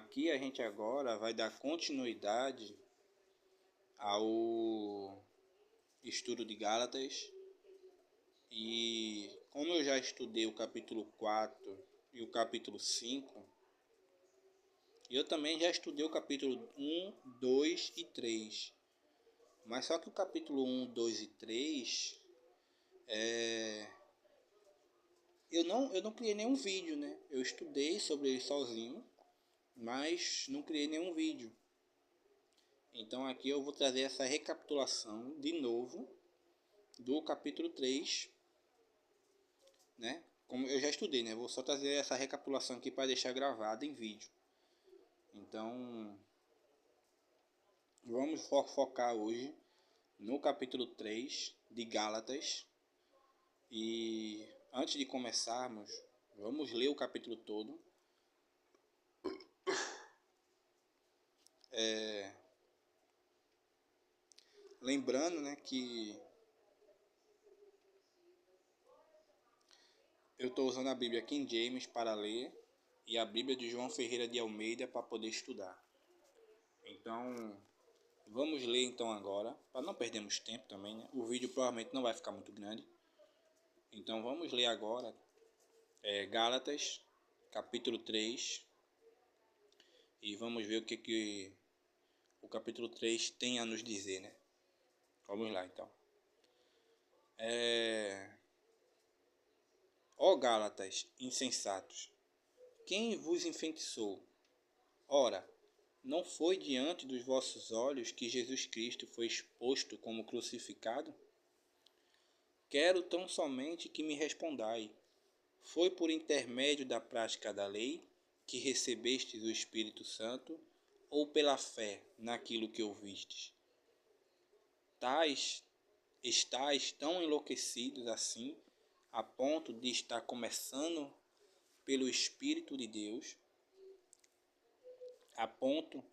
Aqui a gente agora vai dar continuidade ao estudo de Gálatas. E como eu já estudei o capítulo 4 e o capítulo 5, eu também já estudei o capítulo 1, 2 e 3. Mas só que o capítulo 1, 2 e 3, eu não criei nenhum vídeo, né? Eu estudei sobre ele sozinho, mas não criei nenhum vídeo. Então aqui eu vou trazer essa recapitulação de novo do capítulo 3, né? Como eu já estudei, né? Vou só trazer essa recapitulação aqui para deixar gravado em vídeo. Então, vamos focar hoje no capítulo 3 de Gálatas. E antes de começarmos, vamos ler o capítulo todo. Lembrando, né, que eu estou usando a Bíblia King James para ler e a Bíblia de João Ferreira de Almeida para poder estudar. Então, vamos ler então agora, para não perdermos tempo também, né? O vídeo provavelmente não vai ficar muito grande. Então vamos ler agora Gálatas, capítulo 3, e vamos ver o que o capítulo 3 tem a nos dizer, né? Vamos lá então. Ó Gálatas, insensatos, quem vos enfeitiçou? Ora, não foi diante dos vossos olhos que Jesus Cristo foi exposto como crucificado? Quero tão somente que me respondai. Foi por intermédio da prática da lei que recebestes o Espírito Santo, ou pela fé naquilo que ouvistes? Estáis tão enlouquecidos assim, a ponto de estar começando pelo Espírito de Deus, a ponto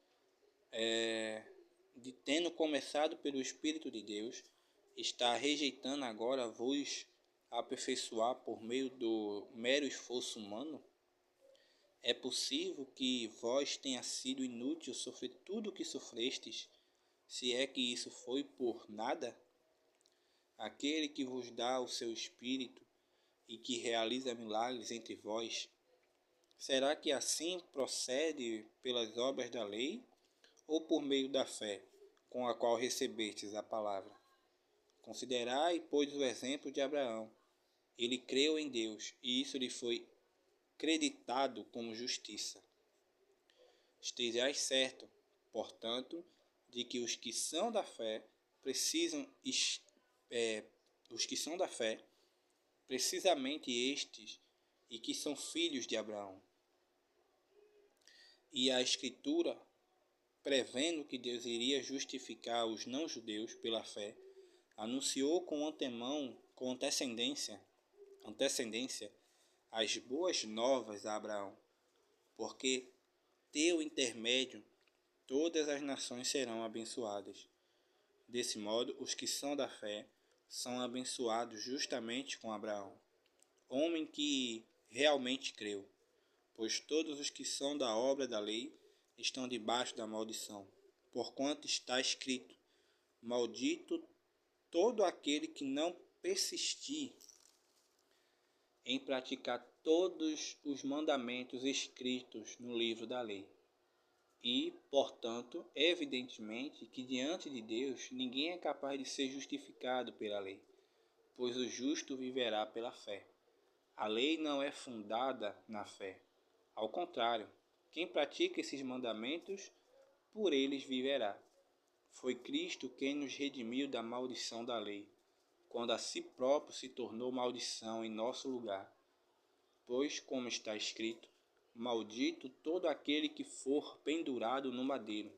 de, tendo começado pelo Espírito de Deus, está rejeitando agora vos aperfeiçoar por meio do mero esforço humano? É possível que vós tenha sido inútil sofrer tudo o que sofrestes, se é que isso foi por nada? Aquele que vos dá o seu Espírito e que realiza milagres entre vós, será que assim procede pelas obras da lei ou por meio da fé, com a qual recebestes a palavra? Considerai, pois, o exemplo de Abraão. Ele creu em Deus, e isso lhe foi creditado como justiça. Estejais certo, portanto, de que os que são da fé precisamente estes, e que são filhos de Abraão. E a Escritura, prevendo que Deus iria justificar os não-judeus pela fé, anunciou com antemão, com antecedência, as boas novas a Abraão, porque teu intermédio todas as nações serão abençoadas. Desse modo, os que são da fé são abençoados justamente com Abraão, homem que realmente creu, pois todos os que são da obra da lei estão debaixo da maldição, porquanto está escrito: maldito todo aquele que não persistir em praticar todos os mandamentos escritos no livro da lei. E, portanto, evidentemente que diante de Deus ninguém é capaz de ser justificado pela lei, pois o justo viverá pela fé. A lei não é fundada na fé. Ao contrário, quem pratica esses mandamentos, por eles viverá. Foi Cristo quem nos redimiu da maldição da lei, quando a si próprio se tornou maldição em nosso lugar. Pois, como está escrito, maldito todo aquele que for pendurado no madeiro.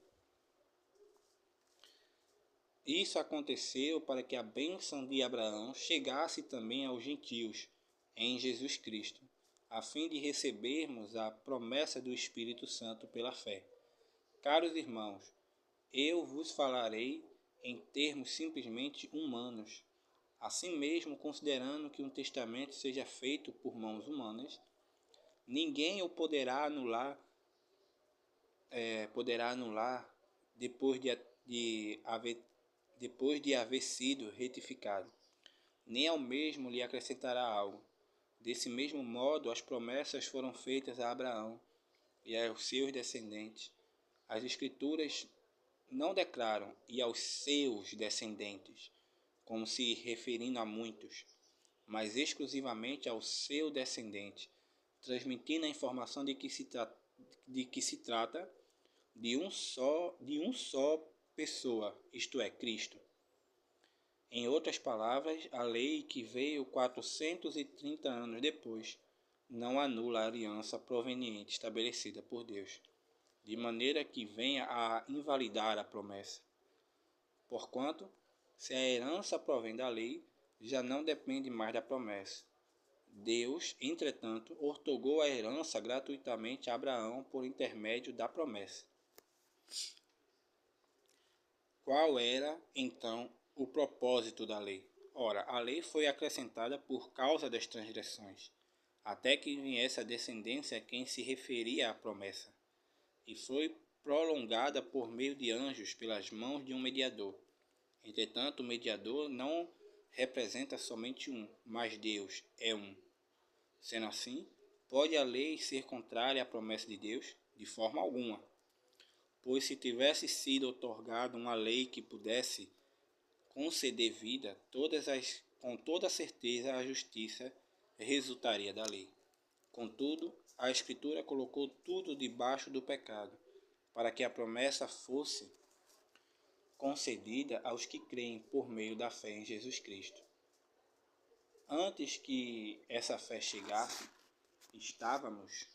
Isso aconteceu para que a bênção de Abraão chegasse também aos gentios, em Jesus Cristo, a fim de recebermos a promessa do Espírito Santo pela fé. Caros irmãos, eu vos falarei em termos simplesmente humanos. Assim mesmo, considerando que um testamento seja feito por mãos humanas, ninguém o poderá anular poderá anular depois de haver sido retificado, nem ao mesmo lhe acrescentará algo. Desse mesmo modo, as promessas foram feitas a Abraão e aos seus descendentes. As Escrituras não declaram "e aos seus descendentes", como se referindo a muitos, mas exclusivamente ao seu descendente, transmitindo a informação de que se trata de um só pessoa, isto é, Cristo. Em outras palavras, a lei que veio 430 anos depois não anula a aliança proveniente estabelecida por Deus, de maneira que venha a invalidar a promessa. Porquanto, se a herança provém da lei, já não depende mais da promessa. Deus, entretanto, outorgou a herança gratuitamente a Abraão por intermédio da promessa. Qual era, então, o propósito da lei? Ora, a lei foi acrescentada por causa das transgressões, até que viesse a descendência a quem se referia a promessa, e foi prolongada por meio de anjos pelas mãos de um mediador. Entretanto, o mediador não representa somente um, mas Deus é um. Sendo assim, pode a lei ser contrária à promessa de Deus? De forma alguma. Pois se tivesse sido outorgada uma lei que pudesse conceder vida, com toda certeza a justiça resultaria da lei. Contudo, a Escritura colocou tudo debaixo do pecado, para que a promessa fosse concedida aos que creem por meio da fé em Jesus Cristo. Antes que essa fé chegasse, estávamos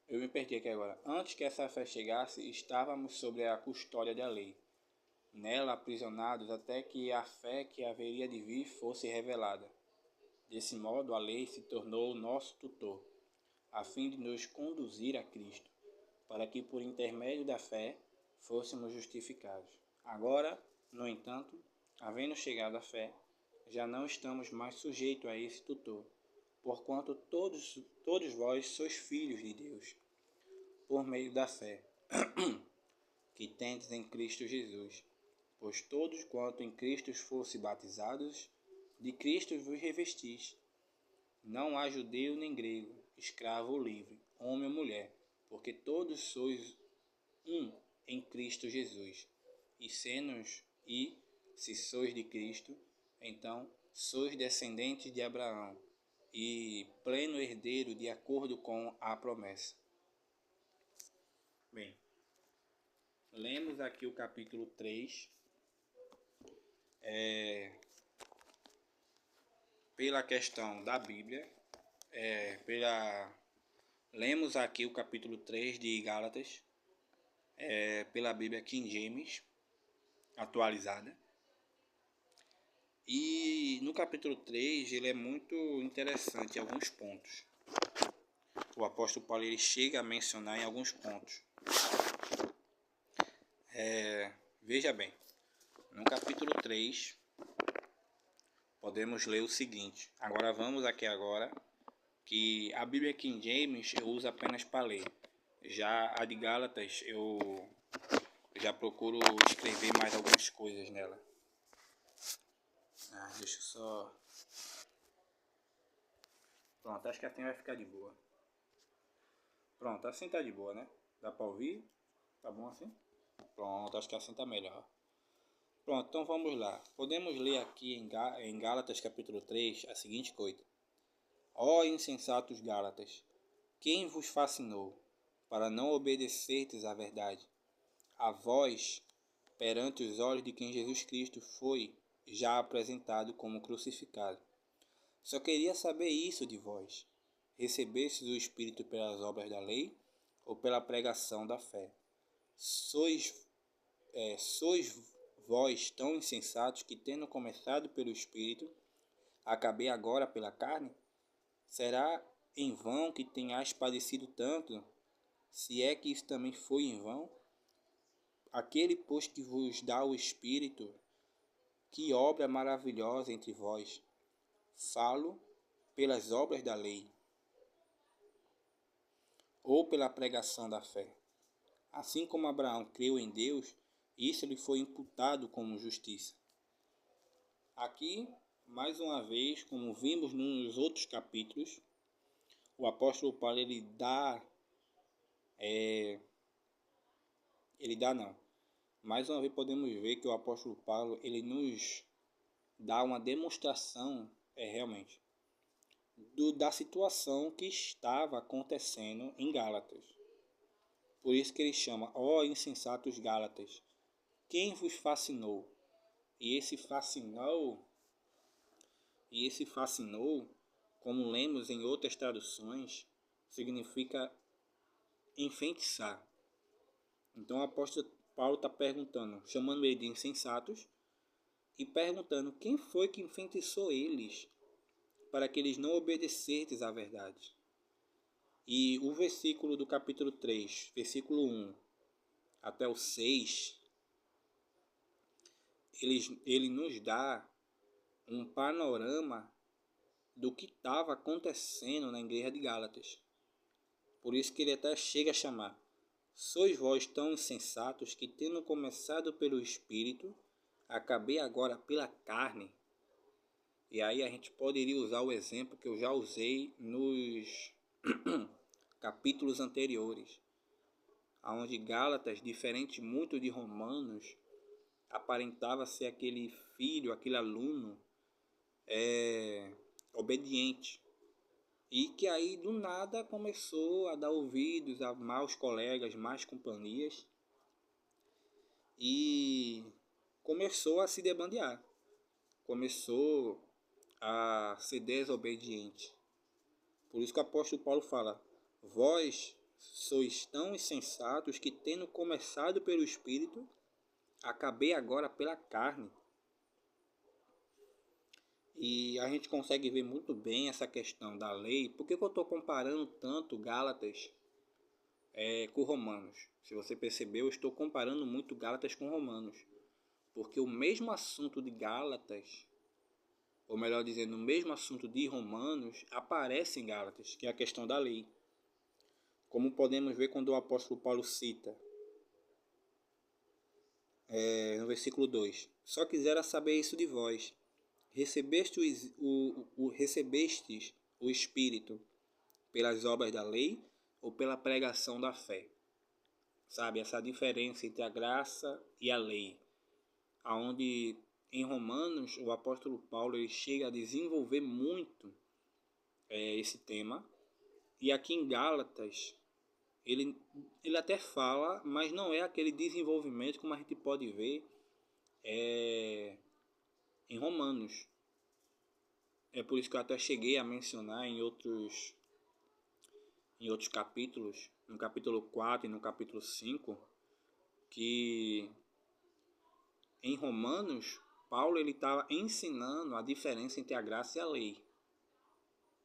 Eu me perdi aqui agora. Antes que essa fé chegasse, estávamos sob a custódia da lei, nela aprisionados até que a fé que haveria de vir fosse revelada. Desse modo, a lei se tornou nosso tutor, a fim de nos conduzir a Cristo, para que por intermédio da fé fôssemos justificados. Agora, no entanto, havendo chegado a fé, já não estamos mais sujeitos a esse tutor, porquanto todos vós sois filhos de Deus, por meio da fé, que tendes em Cristo Jesus. Pois todos quanto em Cristo fosse batizados, de Cristo vos revestis. Não há judeu nem grego, escravo ou livre, homem ou mulher, porque todos sois um em Cristo Jesus. E se sois de Cristo, então sois descendentes de Abraão e pleno herdeiro de acordo com a promessa. Bem, lemos aqui o capítulo 3, pela questão da Bíblia, lemos aqui o capítulo 3 de Gálatas, pela Bíblia King James, atualizada. E no capítulo 3 ele é muito interessante em alguns pontos. O apóstolo Paulo ele chega a mencionar em alguns pontos. Veja bem, no capítulo 3 podemos ler o seguinte. Agora vamos aqui que a Bíblia King James eu uso apenas para ler. Já a de Gálatas eu já procuro escrever mais algumas coisas nela. Deixa eu só... Pronto, acho que assim vai ficar de boa. Pronto, assim tá de boa, né? Dá para ouvir? Tá bom assim? Pronto, acho que assim tá melhor. Pronto, então vamos lá. Podemos ler aqui em Gálatas capítulo 3 a seguinte coisa. Ó insensatos Gálatas, quem vos fascinou, para não obedecerdes à verdade? A vós, perante os olhos de quem Jesus Cristo foi já apresentado como crucificado. Só queria saber isso de vós. Recebestes o Espírito pelas obras da lei ou pela pregação da fé? Sois vós tão insensatos que, tendo começado pelo Espírito, acabei agora pela carne? Será em vão que tenhais padecido tanto, se é que isso também foi em vão? Aquele, pois, que vos dá o Espírito, que obra maravilhosa entre vós! falo pelas obras da lei ou pela pregação da fé. Assim como Abraão creu em Deus, isso lhe foi imputado como justiça. Aqui, mais uma vez, como vimos nos outros capítulos, o apóstolo Paulo mais uma vez podemos ver que o apóstolo Paulo ele nos dá uma demonstração realmente da situação que estava acontecendo em Gálatas. Por isso que ele chama, ó insensatos Gálatas, quem vos fascinou? E esse fascinou, como lemos em outras traduções, significa enfeitiçar. Então o apóstolo Paulo está perguntando, chamando ele de insensatos, e perguntando quem foi que enfeitiçou eles, para que eles não obedecessem à verdade. E o versículo do capítulo 3, versículo 1 até o 6, ele nos dá um panorama do que estava acontecendo na igreja de Gálatas. Por isso que ele até chega a chamar: sois vós tão insensatos que, tendo começado pelo Espírito, acabei agora pela carne. E aí a gente poderia usar o exemplo que eu já usei nos capítulos anteriores, onde Gálatas, diferente muito de Romanos, aparentava ser aquele filho, aquele aluno obediente. E que aí do nada começou a dar ouvidos a maus colegas, más companhias, e começou a se debandear, começou a ser desobediente. Por isso que o apóstolo Paulo fala: vós sois tão insensatos que, tendo começado pelo Espírito, acabei agora pela carne. E a gente consegue ver muito bem essa questão da lei. Por que eu estou comparando tanto Gálatas com Romanos? Se você percebeu, eu estou comparando muito Gálatas com Romanos, porque o mesmo assunto de Gálatas, ou melhor dizendo, o mesmo assunto de Romanos, aparece em Gálatas, que é a questão da lei. Como podemos ver quando o apóstolo Paulo cita no versículo 2: só quisera saber isso de vós, recebestes o Espírito pelas obras da lei ou pela pregação da fé? Sabe, essa diferença entre a graça e a lei, aonde em Romanos o apóstolo Paulo ele chega a desenvolver muito esse tema, e aqui em Gálatas ele até fala, mas não é aquele desenvolvimento como a gente pode ver em Romanos. É por isso que eu até cheguei a mencionar em outros capítulos, no capítulo 4 e no capítulo 5, que em Romanos, Paulo ele estava ensinando a diferença entre a graça e a lei.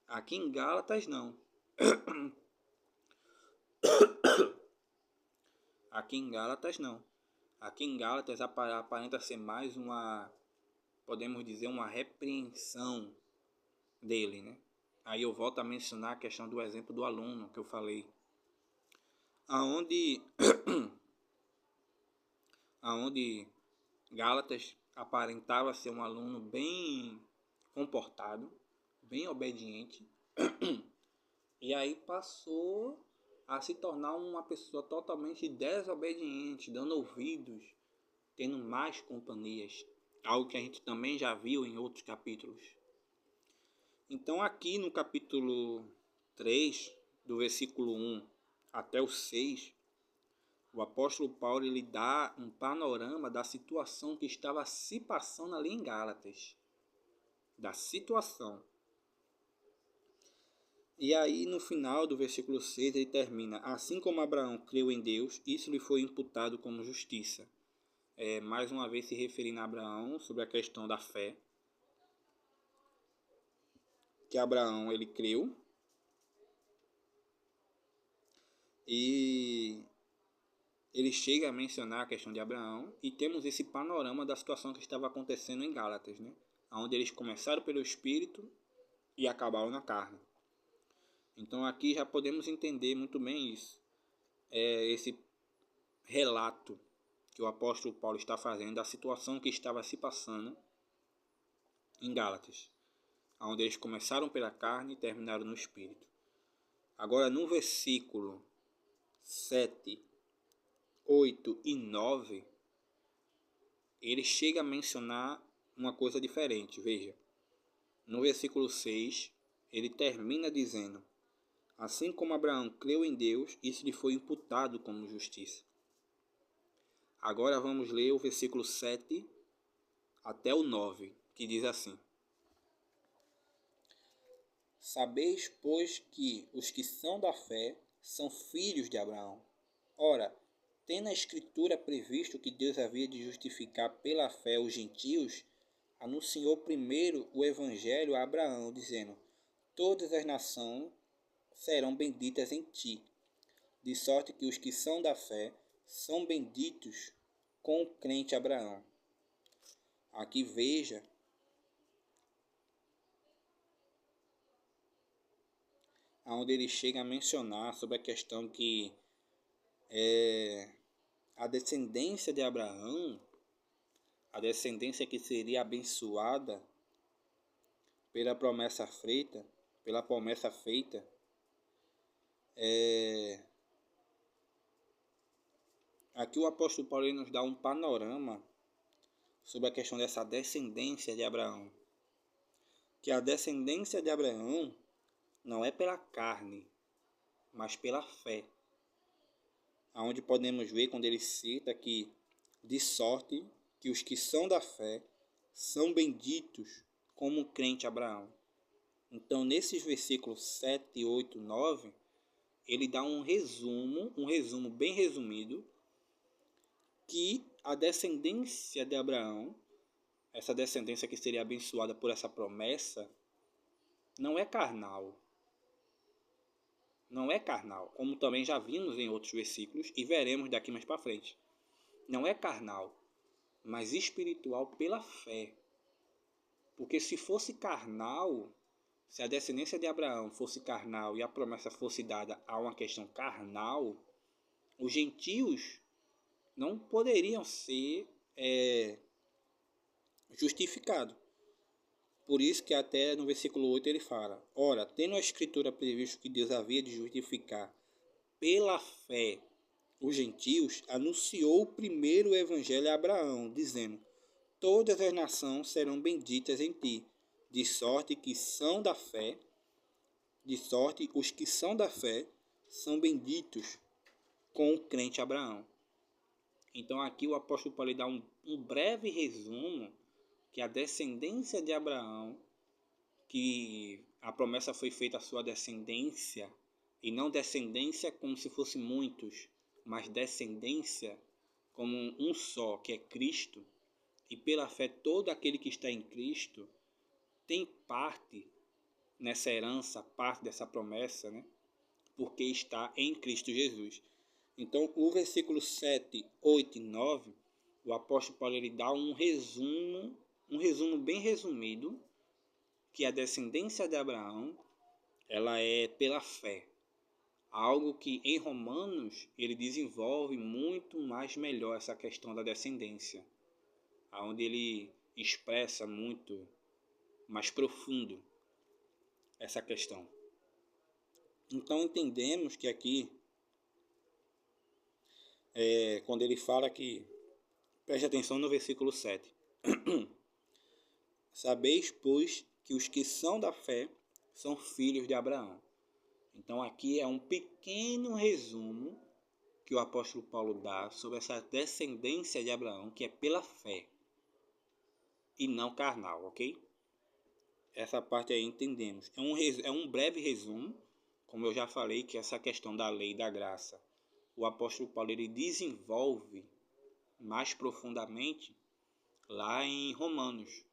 Aqui em Gálatas não. Aqui em Gálatas não. Aqui em Gálatas aparenta ser mais podemos dizer, uma repreensão dele, né? Aí eu volto a mencionar a questão do exemplo do aluno que eu falei, aonde Gálatas aparentava ser um aluno bem comportado, bem obediente, e aí passou a se tornar uma pessoa totalmente desobediente, dando ouvidos, tendo más companhias, algo que a gente também já viu em outros capítulos. Então aqui no capítulo 3, do versículo 1 até o 6, o apóstolo Paulo ele dá um panorama da situação que estava se passando ali em Gálatas. Da situação. E aí no final do versículo 6 ele termina: assim como Abraão creu em Deus, isso lhe foi imputado como justiça. Mais uma vez se referindo a Abraão sobre a questão da fé. Que Abraão ele creu. E ele chega a mencionar a questão de Abraão, e temos esse panorama da situação que estava acontecendo em Gálatas, né? Onde eles começaram pelo Espírito, e acabaram na carne. Então aqui já podemos entender muito bem isso. Esse relato que o apóstolo Paulo está fazendo da situação que estava se passando em Gálatas, onde eles começaram pela carne e terminaram no espírito. Agora no versículo 7, 8 e 9, ele chega a mencionar uma coisa diferente. Veja, no versículo 6, ele termina dizendo: assim como Abraão creu em Deus, isso lhe foi imputado como justiça. Agora vamos ler o versículo 7 até o 9, que diz assim: sabeis, pois, que os que são da fé são filhos de Abraão. Ora, tendo a Escritura previsto que Deus havia de justificar pela fé os gentios, anunciou primeiro o Evangelho a Abraão, dizendo: todas as nações serão benditas em ti, de sorte que os que são da fé são benditos com o crente Abraão. Aqui veja onde ele chega a mencionar sobre a questão que a descendência de Abraão, a descendência que seria abençoada pela promessa feita, aqui o apóstolo Paulo nos dá um panorama sobre a questão dessa descendência de Abraão. Que a descendência de Abraão não é pela carne, mas pela fé. Onde podemos ver quando ele cita que, de sorte que os que são da fé são benditos como o crente Abraão. Então, nesses versículos 7, 8, 9, ele dá um resumo bem resumido, que a descendência de Abraão, essa descendência que seria abençoada por essa promessa, não é carnal. Não é carnal, como também já vimos em outros versículos e veremos daqui mais para frente. Não é carnal, mas espiritual pela fé. Porque se fosse carnal, se a descendência de Abraão fosse carnal e a promessa fosse dada a uma questão carnal, os gentios não poderiam ser justificados. Por isso que até no versículo 8 ele fala: ora, tendo a Escritura previsto que Deus havia de justificar pela fé os gentios, anunciou primeiro o evangelho a Abraão, dizendo: todas as nações serão benditas em ti, de sorte que são da fé, de sorte os que são da fé são benditos com o crente Abraão. Então aqui o apóstolo Paulo dá um breve resumo que a descendência de Abraão, que a promessa foi feita à sua descendência, e não descendência como se fosse muitos, mas descendência como um só, que é Cristo, e pela fé todo aquele que está em Cristo tem parte nessa herança, parte dessa promessa, né? Porque está em Cristo Jesus. Então, o versículo 7, 8 e 9, o apóstolo Paulo ele dá um resumo bem resumido, que a descendência de Abraão, ela é pela fé. Algo que em Romanos ele desenvolve muito mais melhor essa questão da descendência, onde ele expressa muito mais profundo essa questão. Então entendemos que aqui, quando ele fala que, preste atenção no versículo 7, sabeis, pois, que os que são da fé são filhos de Abraão. Então aqui é um pequeno resumo que o apóstolo Paulo dá sobre essa descendência de Abraão, que é pela fé e não carnal, ok? Essa parte aí entendemos. É um breve resumo, como eu já falei, que essa questão da lei e da graça, o apóstolo Paulo ele desenvolve mais profundamente lá em Romanos,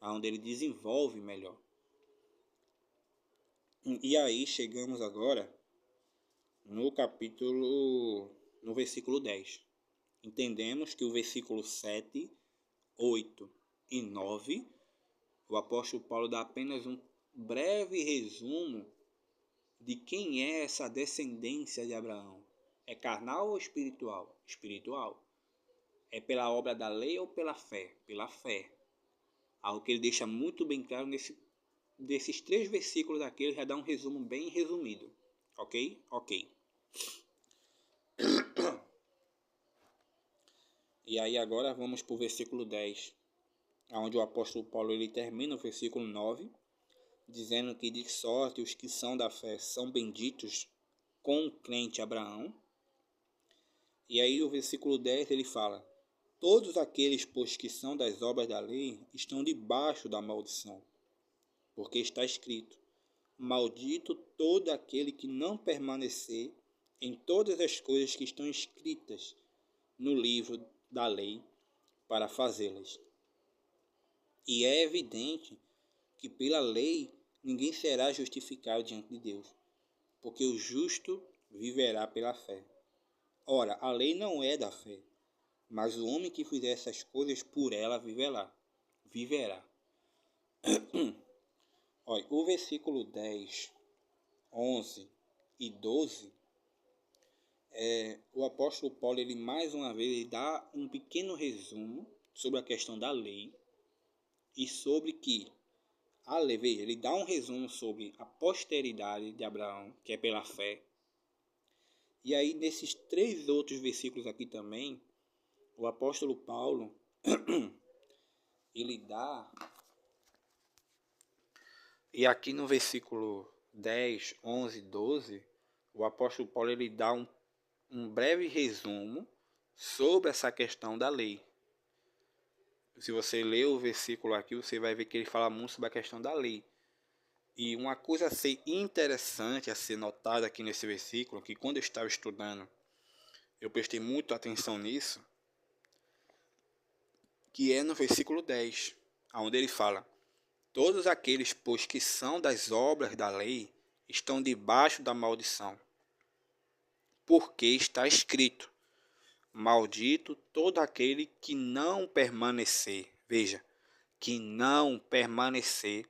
onde ele desenvolve melhor. E aí chegamos agora no versículo 10. Entendemos que o versículo 7, 8 e 9, o apóstolo Paulo dá apenas um breve resumo de quem é essa descendência de Abraão. É carnal ou espiritual? Espiritual. É pela obra da lei ou pela fé? Pela fé. Algo que ele deixa muito bem claro desses 3 versículos aqui, ele já dá um resumo bem resumido. Ok? Ok. E aí agora vamos para o versículo 10, onde o apóstolo Paulo ele termina o versículo 9, dizendo que de sorte os que são da fé são benditos com o crente Abraão. E aí o versículo 10 ele fala: todos aqueles, pois, que são das obras da lei estão debaixo da maldição, porque está escrito: maldito todo aquele que não permanecer em todas as coisas que estão escritas no livro da lei para fazê-las. E é evidente que pela lei ninguém será justificado diante de Deus, porque o justo viverá pela fé. Ora, a lei não é da fé, mas o homem que fizer essas coisas por ela viverá. Olha, o versículo 10, 11 e 12, o apóstolo Paulo, ele mais uma vez ele dá um pequeno resumo sobre a questão da lei e sobre que a lei, veja, ele dá um resumo sobre a posteridade de Abraão, que é pela fé. E aí, nesses 3 outros versículos aqui também, o apóstolo Paulo, ele dá... E aqui no versículo 10, 11 e 12, o apóstolo Paulo ele dá um breve resumo sobre essa questão da lei. Se você ler o versículo aqui, você vai ver que ele fala muito sobre a questão da lei. E uma coisa a ser interessante, a ser notada aqui nesse versículo, que quando eu estava estudando, eu prestei muito atenção nisso, que é no versículo 10, onde ele fala: todos aqueles, pois, que são das obras da lei, estão debaixo da maldição. Porque está escrito: maldito todo aquele que não permanecer. Veja, que não permanecer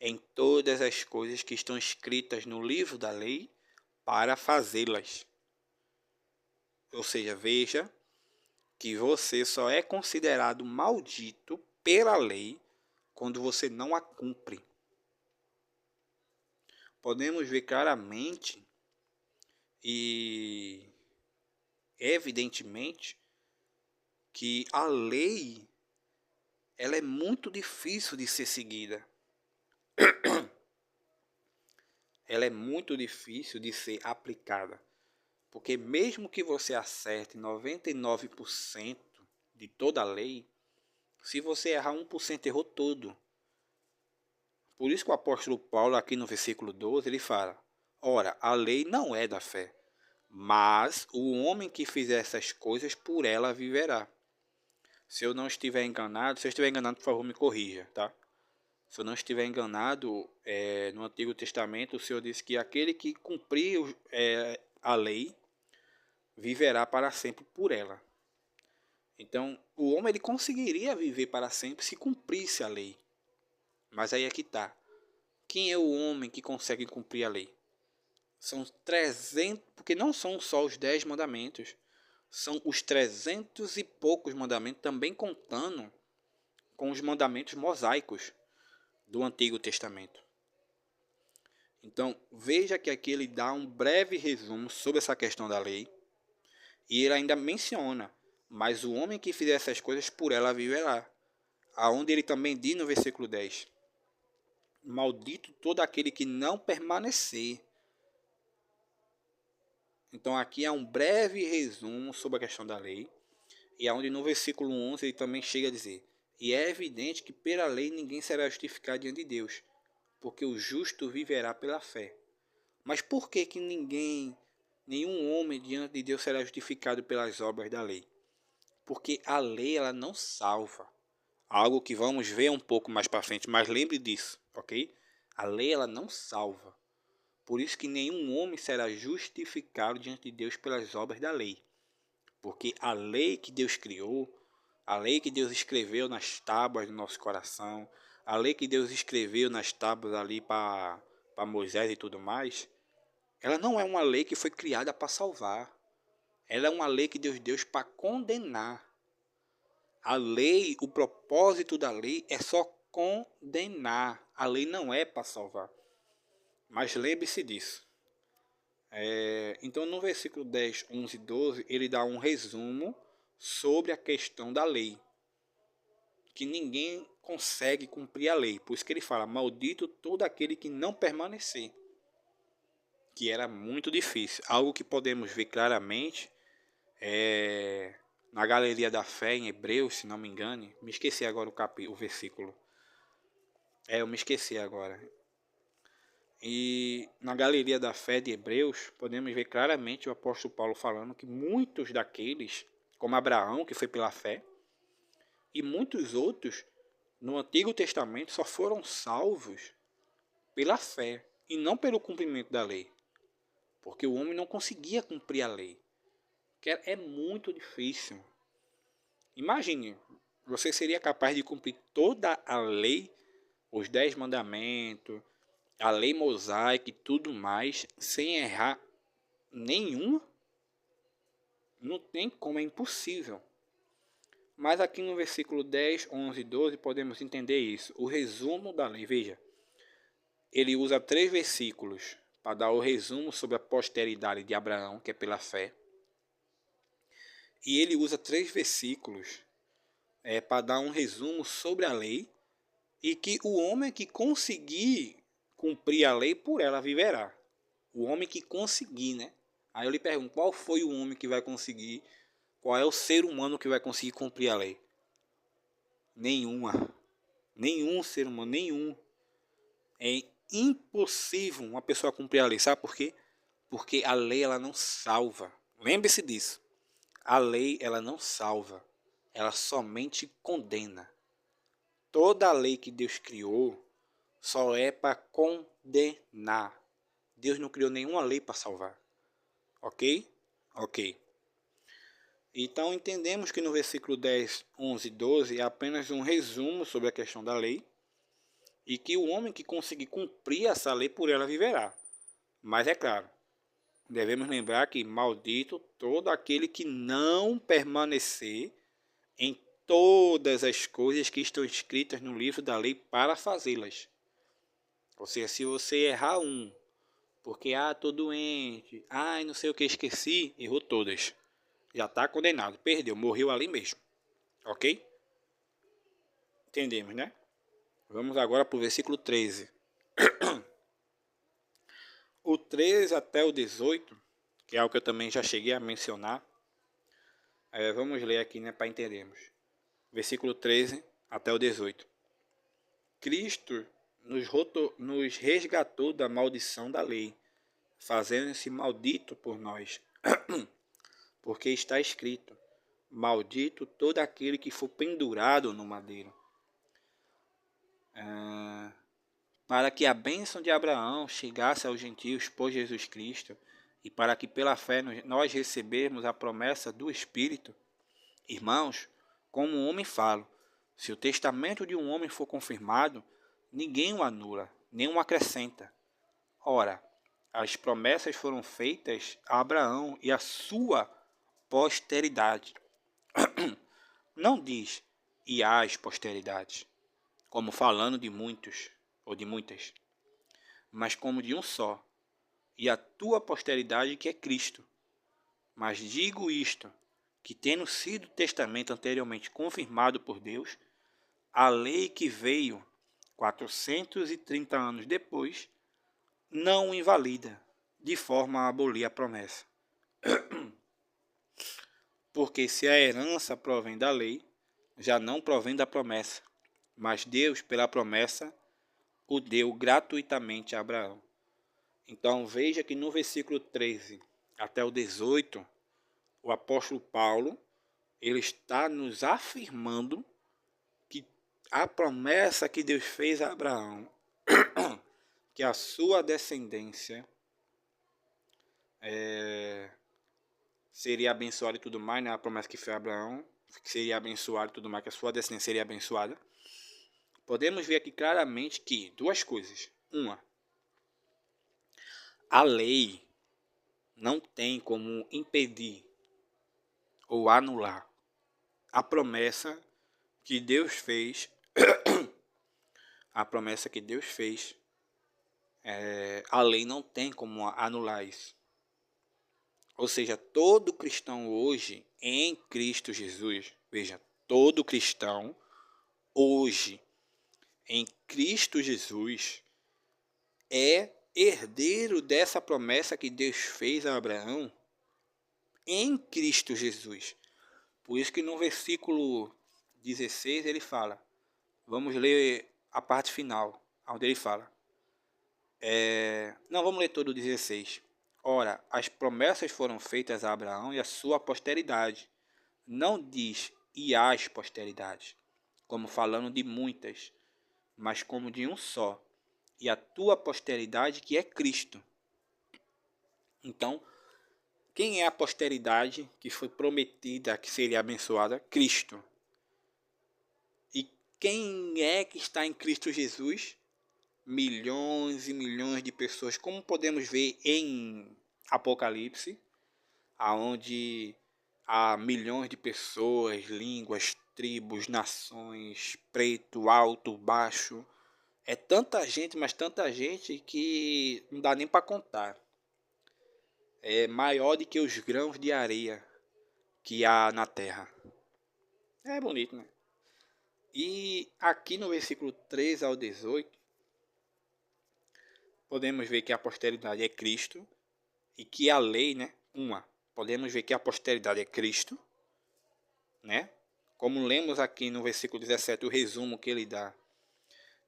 em todas as coisas que estão escritas no livro da lei para fazê-las. Ou seja, veja que você só é considerado maldito pela lei quando você não a cumpre. Podemos ver claramente e evidentemente que a lei ela é muito difícil de ser seguida. Ela é muito difícil de ser aplicada. Porque mesmo que você acerte 99% de toda a lei, se você errar 1%, errou tudo. Por isso que o apóstolo Paulo, aqui no versículo 12, ele fala: ora, a lei não é da fé, mas o homem que fizer essas coisas, por ela viverá. Se eu não estiver enganado, se eu estiver enganado, por favor, me corrija, tá? Se eu não estiver enganado, no Antigo Testamento, o Senhor disse que aquele que cumprir a lei, viverá para sempre por ela. Então, o homem ele conseguiria viver para sempre se cumprisse a lei. Mas aí é que está. Quem é o homem que consegue cumprir a lei? São 300, porque não são só os 10 mandamentos. São os 300 e poucos mandamentos, também contando com os mandamentos mosaicos do Antigo Testamento. Então, veja que aqui ele dá um breve resumo sobre essa questão da lei. E ele ainda menciona: mas o homem que fizer essas coisas, por ela viverá. Aonde ele também diz no versículo 10: maldito todo aquele que não permanecer. Então aqui é um breve resumo sobre a questão da lei. E aonde no versículo 11 ele também chega a dizer: e é evidente que pela lei ninguém será justificado diante de Deus, porque o justo viverá pela fé. Mas por que nenhum homem diante de Deus será justificado pelas obras da lei? Porque a lei ela não salva. Algo que vamos ver um pouco mais para frente, mas lembre disso, ok? A lei ela não salva. Por isso que nenhum homem será justificado diante de Deus pelas obras da lei. Porque a lei que Deus criou, a lei que Deus escreveu nas tábuas do nosso coração, a lei que Deus escreveu nas tábuas ali para Moisés e tudo mais, ela não é uma lei que foi criada para salvar. Ela é uma lei que Deus deu para condenar. A lei, o propósito da lei é só condenar. A lei não é para salvar. Mas lembre-se disso. Então no versículo 10, 11 e 12, ele dá um resumo sobre a questão da lei. Que ninguém consegue cumprir a lei. Por isso que ele fala, maldito todo aquele que não permanecer. Que era muito difícil. Algo que podemos ver claramente na Galeria da Fé em Hebreus, se não me engane. Me esqueci agora o versículo. Eu me esqueci agora. E na Galeria da Fé de Hebreus, podemos ver claramente o apóstolo Paulo falando que muitos daqueles, como Abraão, que foi pela fé, e muitos outros no Antigo Testamento só foram salvos pela fé e não pelo cumprimento da lei. Porque o homem não conseguia cumprir a lei. Que é muito difícil. Imagine, você seria capaz de cumprir toda a lei, os 10 mandamentos, a lei mosaica e tudo mais, sem errar nenhuma? Não tem como, é impossível. Mas aqui no versículo 10, 11 e 12 podemos entender isso. O resumo da lei, veja. Ele usa 3 versículos para dar o resumo sobre a posteridade de Abraão, que é pela fé. E ele usa 3 versículos para dar um resumo sobre a lei e que o homem que conseguir cumprir a lei, por ela viverá. O homem que conseguir, né? Aí eu lhe pergunto, qual foi o homem que vai conseguir? Qual é o ser humano que vai conseguir cumprir a lei? Nenhuma. Nenhum ser humano, nenhum. É impossível uma pessoa cumprir a lei. Sabe por quê? Porque a lei ela não salva. Lembre-se disso. A lei ela não salva. Ela somente condena. Toda a lei que Deus criou só é para condenar. Deus não criou nenhuma lei para salvar. Ok? Ok. Então entendemos que no versículo 10, 11 e 12 é apenas um resumo sobre a questão da lei e que o homem que conseguir cumprir essa lei por ela viverá. Mas é claro, devemos lembrar que maldito todo aquele que não permanecer em todas as coisas que estão escritas no livro da lei para fazê-las. Ou seja, se você errar porque tô doente, não sei o que, esqueci, errou todas. Já está condenado, perdeu, morreu ali mesmo. Ok? Entendemos, né? Vamos agora para o versículo 13. O 13 até o 18, que é algo que eu também já cheguei a mencionar. Vamos ler aqui, né, para entendermos. Versículo 13 até o 18. Cristo nos resgatou da maldição da lei, fazendo-se maldito por nós. Porque está escrito, maldito todo aquele que for pendurado no madeiro. Para que a bênção de Abraão chegasse aos gentios por Jesus Cristo, e para que pela fé nós recebermos a promessa do Espírito. Irmãos, como um homem falo, se o testamento de um homem for confirmado, ninguém o anula, nem o acrescenta. Ora, as promessas foram feitas a Abraão e a sua posteridade. Não diz, e as posteridades, como falando de muitos ou de muitas, mas como de um só, e a tua posteridade que é Cristo. Mas digo isto, que tendo sido o testamento anteriormente confirmado por Deus, a lei que veio 430 anos depois, não o invalida, de forma a abolir a promessa. Porque se a herança provém da lei, já não provém da promessa, mas Deus, pela promessa, o deu gratuitamente a Abraão. Então veja que no versículo 13 até o 18, o apóstolo Paulo, ele está nos afirmando que a promessa que Deus fez a Abraão, que a sua descendência seria abençoada e tudo mais, né? A promessa que fez a Abraão, que seria abençoada e tudo mais, que a sua descendência seria abençoada. podemos ver aqui claramente que duas coisas. Uma, a lei não tem como impedir ou anular a promessa que Deus fez, a promessa que Deus fez, a lei não tem como anular isso. Ou seja, todo cristão hoje em Cristo Jesus, veja, todo cristão hoje em Cristo Jesus é herdeiro dessa promessa que Deus fez a Abraão em Cristo Jesus. Por isso que no versículo 16 ele fala, vamos ler a parte final, onde ele fala, não, vamos ler todo o 16. Ora, as promessas foram feitas a Abraão e a sua posteridade. Não diz e as posteridades, como falando de muitas, mas como de um só, e a tua posteridade que é Cristo. Então, quem é a posteridade que foi prometida que seria abençoada? Cristo. E quem é que está em Cristo Jesus? Milhões e milhões de pessoas, como podemos ver em Apocalipse, aonde há milhões de pessoas, línguas, tribos, nações, preto, alto, baixo. É tanta gente, mas tanta gente que não dá nem para contar. É maior do que os grãos de areia que há na terra. É bonito, né? E aqui no versículo 3 ao 18, podemos ver que a posteridade é Cristo e que a lei, né? Podemos ver que a posteridade é Cristo, né? Como lemos aqui no versículo 17, o resumo que ele dá,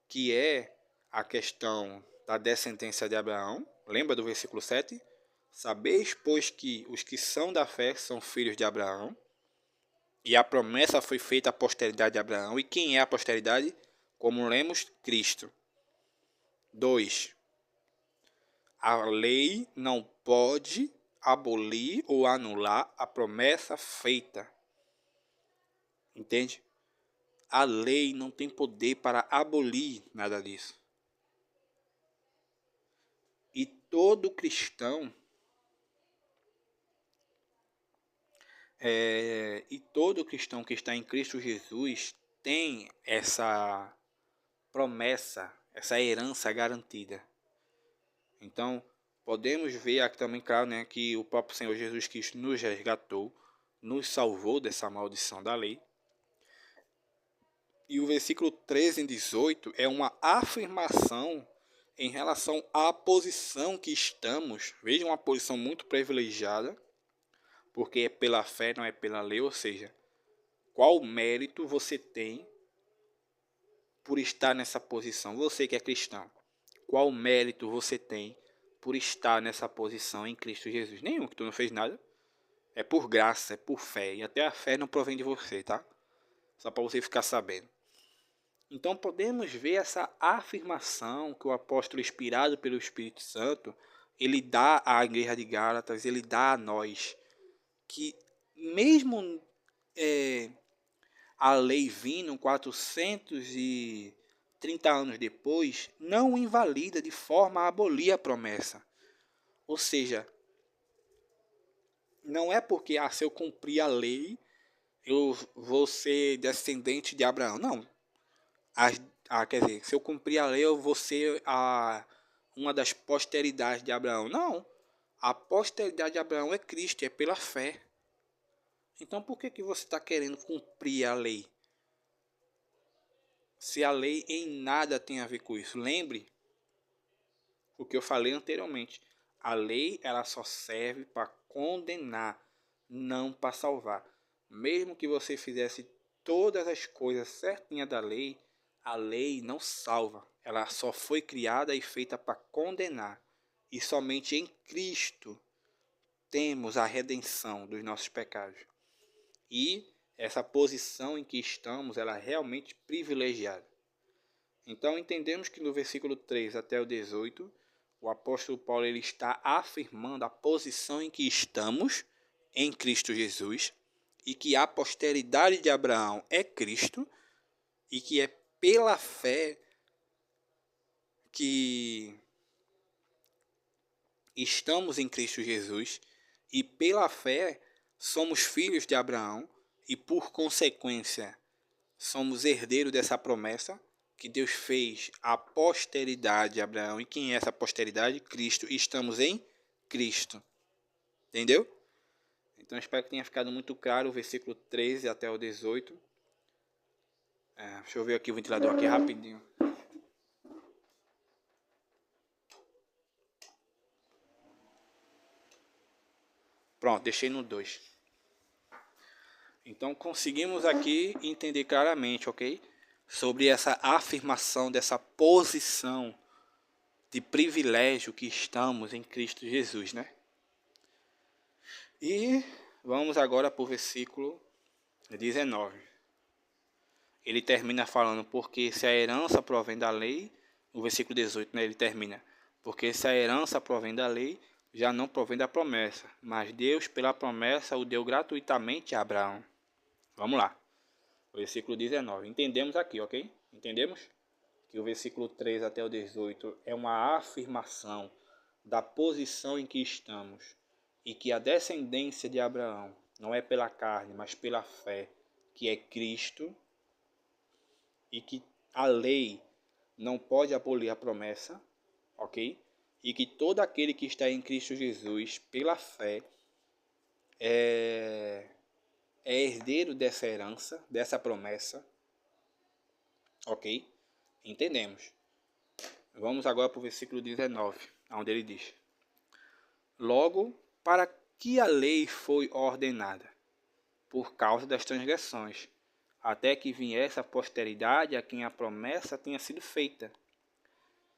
que é a questão da descendência de Abraão. Lembra do versículo 7? Sabeis, pois, que os que são da fé são filhos de Abraão, e a promessa foi feita à posteridade de Abraão. E quem é a posteridade? Como lemos, Cristo. 2. A lei não pode abolir ou anular a promessa feita. Entende? A lei não tem poder para abolir nada disso. E todo cristão que está em Cristo Jesus tem essa promessa, essa herança garantida. Então, podemos ver aqui também, claro, né, que o próprio Senhor Jesus Cristo nos resgatou, nos salvou dessa maldição da lei. E o versículo 13 e 18 é uma afirmação em relação à posição que estamos. Veja, uma posição muito privilegiada, porque é pela fé, não é pela lei. Ou seja, qual mérito você tem por estar nessa posição? Você que é cristão, qual mérito você tem por estar nessa posição em Cristo Jesus? Nenhum, que tu não fez nada. É por graça, é por fé. E até a fé não provém de você, tá? Só para você ficar sabendo. Então podemos ver essa afirmação que o apóstolo, inspirado pelo Espírito Santo, ele dá à igreja de Gálatas, ele dá a nós, que mesmo a lei vindo 430 anos depois, não invalida de forma a abolir a promessa. Ou seja, não é porque se eu cumprir a lei, eu vou ser descendente de Abraão. Não. Quer dizer, se eu cumprir a lei, eu vou ser uma das posteridades de Abraão. Não. A posteridade de Abraão é Cristo, é pela fé. Então por que você está querendo cumprir a lei? Se a lei em nada tem a ver com isso. Lembre o que eu falei anteriormente. A lei ela só serve para condenar, não para salvar. Mesmo que você fizesse todas as coisas certinhas da lei, a lei não salva. Ela só foi criada e feita para condenar. E somente em Cristo temos a redenção dos nossos pecados. E essa posição em que estamos, ela é realmente privilegiada. Então entendemos que no versículo 3 até o 18, o apóstolo Paulo ele está afirmando a posição em que estamos em Cristo Jesus, e que a posteridade de Abraão é Cristo, e que é pela fé que estamos em Cristo Jesus e pela fé somos filhos de Abraão e por consequência somos herdeiros dessa promessa que Deus fez à posteridade de Abraão. E quem é essa posteridade? Cristo. E estamos em Cristo. Entendeu? Então espero que tenha ficado muito claro o versículo 13 até o 18. Deixa eu ver aqui o ventilador aqui rapidinho. Pronto, deixei no 2. Então conseguimos aqui entender claramente, ok? Sobre essa afirmação dessa posição de privilégio que estamos em Cristo Jesus, né? E vamos agora para o versículo 19. Ele termina falando, porque se a herança provém da lei, no versículo 18, né, ele termina, porque se a herança provém da lei, já não provém da promessa, mas Deus pela promessa o deu gratuitamente a Abraão. Vamos lá, versículo 19, entendemos aqui, ok? Entendemos? Que o versículo 3 até o 18 é uma afirmação da posição em que estamos, e que a descendência de Abraão não é pela carne, mas pela fé, que é Cristo, e que a lei não pode abolir a promessa, ok? E que todo aquele que está em Cristo Jesus, pela fé, é herdeiro dessa herança, dessa promessa, ok? Entendemos. Vamos agora para o versículo 19, onde ele diz: logo, para que a lei foi ordenada? Por causa das transgressões, até que viesse a posteridade a quem a promessa tenha sido feita,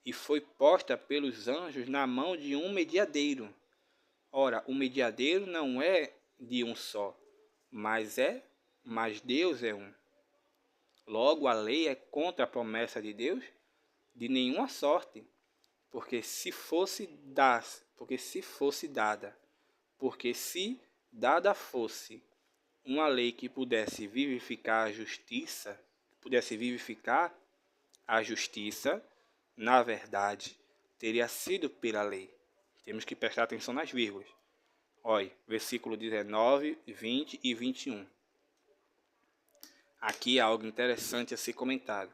e foi posta pelos anjos na mão de um mediadeiro. Ora, o mediadeiro não é de um só, mas Deus é um. Logo, a lei é contra a promessa de Deus de nenhuma sorte, porque se dada fosse uma lei que pudesse vivificar a justiça, na verdade, teria sido pela lei. Temos que prestar atenção nas vírgulas. Olha, versículo 19, 20 e 21. Aqui há algo interessante a ser comentado.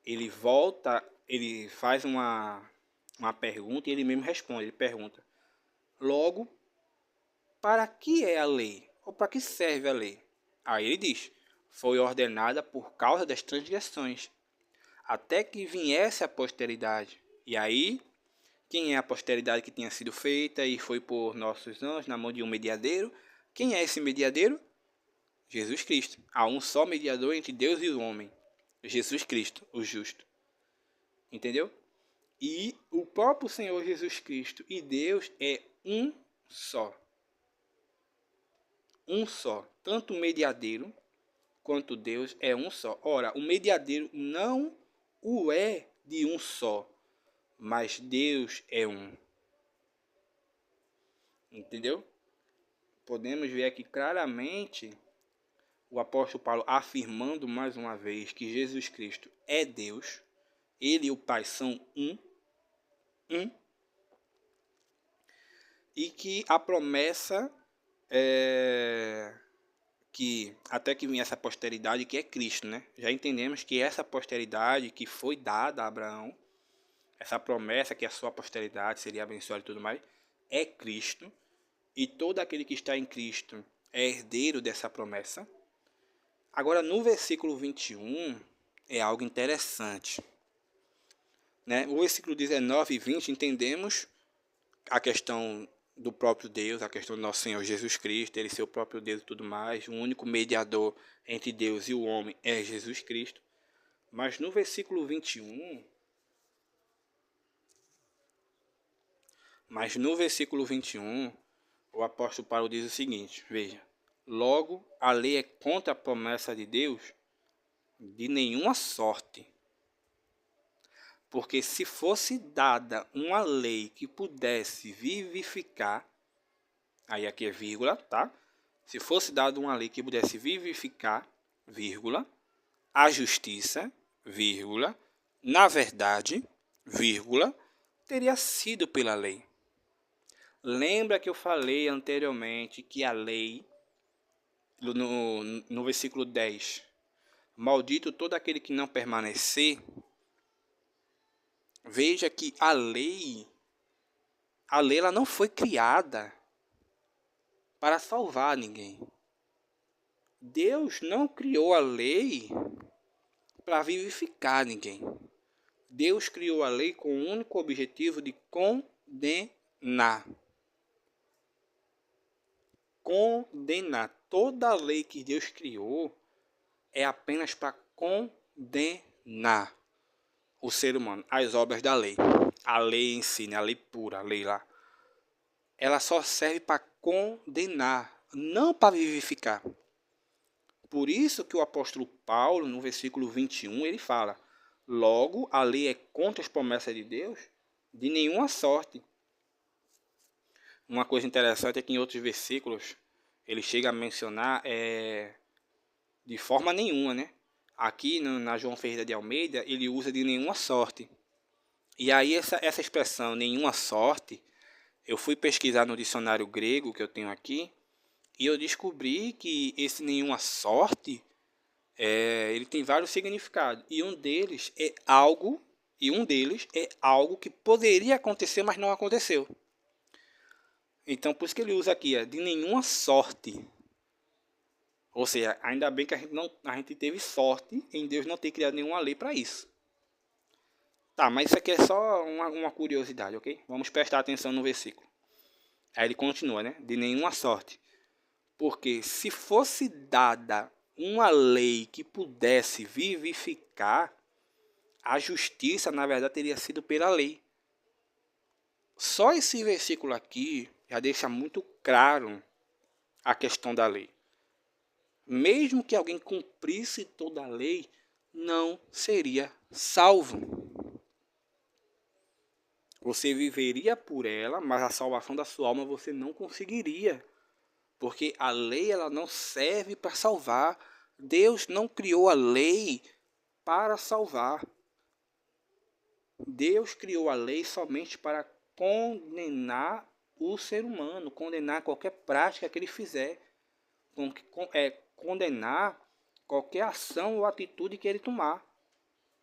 Ele faz uma pergunta e ele mesmo responde. Ele pergunta: logo, para que é a lei? Ou para que serve a lei? Aí ele diz: foi ordenada por causa das transgressões, até que viesse a posteridade. E aí, quem é a posteridade que tinha sido feita e foi por nossos anjos na mão de um mediadeiro? Quem é esse mediadeiro? Jesus Cristo. Há um só mediador entre Deus e o homem, Jesus Cristo, o justo. Entendeu? E o próprio Senhor Jesus Cristo e Deus é um só. Um só. Tanto o mediadeiro quanto Deus é um só. Ora, o mediadeiro não o é de um só, mas Deus é um. Entendeu? Podemos ver aqui claramente o apóstolo Paulo afirmando mais uma vez que Jesus Cristo é Deus, ele e o Pai são um, e que a promessa é que até que vinha essa posteridade que é Cristo, né? Já entendemos que essa posteridade que foi dada a Abraão, essa promessa que a sua posteridade seria abençoada e tudo mais, é Cristo, e todo aquele que está em Cristo é herdeiro dessa promessa. Agora, no versículo 21, é algo interessante, né? O versículo 19 e 20, entendemos a questão do próprio Deus, a questão do nosso Senhor Jesus Cristo, ele ser o próprio Deus e tudo mais, o único mediador entre Deus e o homem é Jesus Cristo. Mas no versículo 21, o apóstolo Paulo diz o seguinte, veja: logo, a lei é contra a promessa de Deus de nenhuma sorte. Porque se fosse dada uma lei que pudesse vivificar, aí aqui é vírgula, tá? Se fosse dada uma lei que pudesse vivificar, vírgula, a justiça, vírgula, na verdade, vírgula, teria sido pela lei. Lembra que eu falei anteriormente que a lei, no versículo 10, maldito todo aquele que não permanecer. Veja que a lei ela não foi criada para salvar ninguém. Deus não criou a lei para vivificar ninguém. Deus criou a lei com o único objetivo de condenar. Condenar. Toda a lei que Deus criou é apenas para condenar o ser humano, as obras da lei. A lei em si, né? A lei pura, a lei lá. Ela só serve para condenar, não para vivificar. Por isso que o apóstolo Paulo, no versículo 21, ele fala: logo, a lei é contra as promessas de Deus de nenhuma sorte. Uma coisa interessante é que em outros versículos ele chega a mencionar de forma nenhuma, né? Aqui na João Ferreira de Almeida ele usa de nenhuma sorte. E aí essa expressão nenhuma sorte, eu fui pesquisar no dicionário grego que eu tenho aqui e eu descobri que esse nenhuma sorte ele tem vários significados e um deles é algo que poderia acontecer, mas não aconteceu. Então por isso que ele usa aqui de nenhuma sorte. Ou seja, ainda bem que a gente teve sorte em Deus não ter criado nenhuma lei para isso. Tá, mas isso aqui é só uma curiosidade, ok? Vamos prestar atenção no versículo. Aí ele continua, né? De nenhuma sorte. Porque se fosse dada uma lei que pudesse vivificar, a justiça, na verdade, teria sido pela lei. Só esse versículo aqui já deixa muito claro a questão da lei. Mesmo que alguém cumprisse toda a lei, não seria salvo. Você viveria por ela, mas a salvação da sua alma você não conseguiria. Porque a lei ela não serve para salvar. Deus não criou a lei para salvar. Deus criou a lei somente para condenar o ser humano, condenar qualquer prática que ele fizer, condenar qualquer ação ou atitude que ele tomar.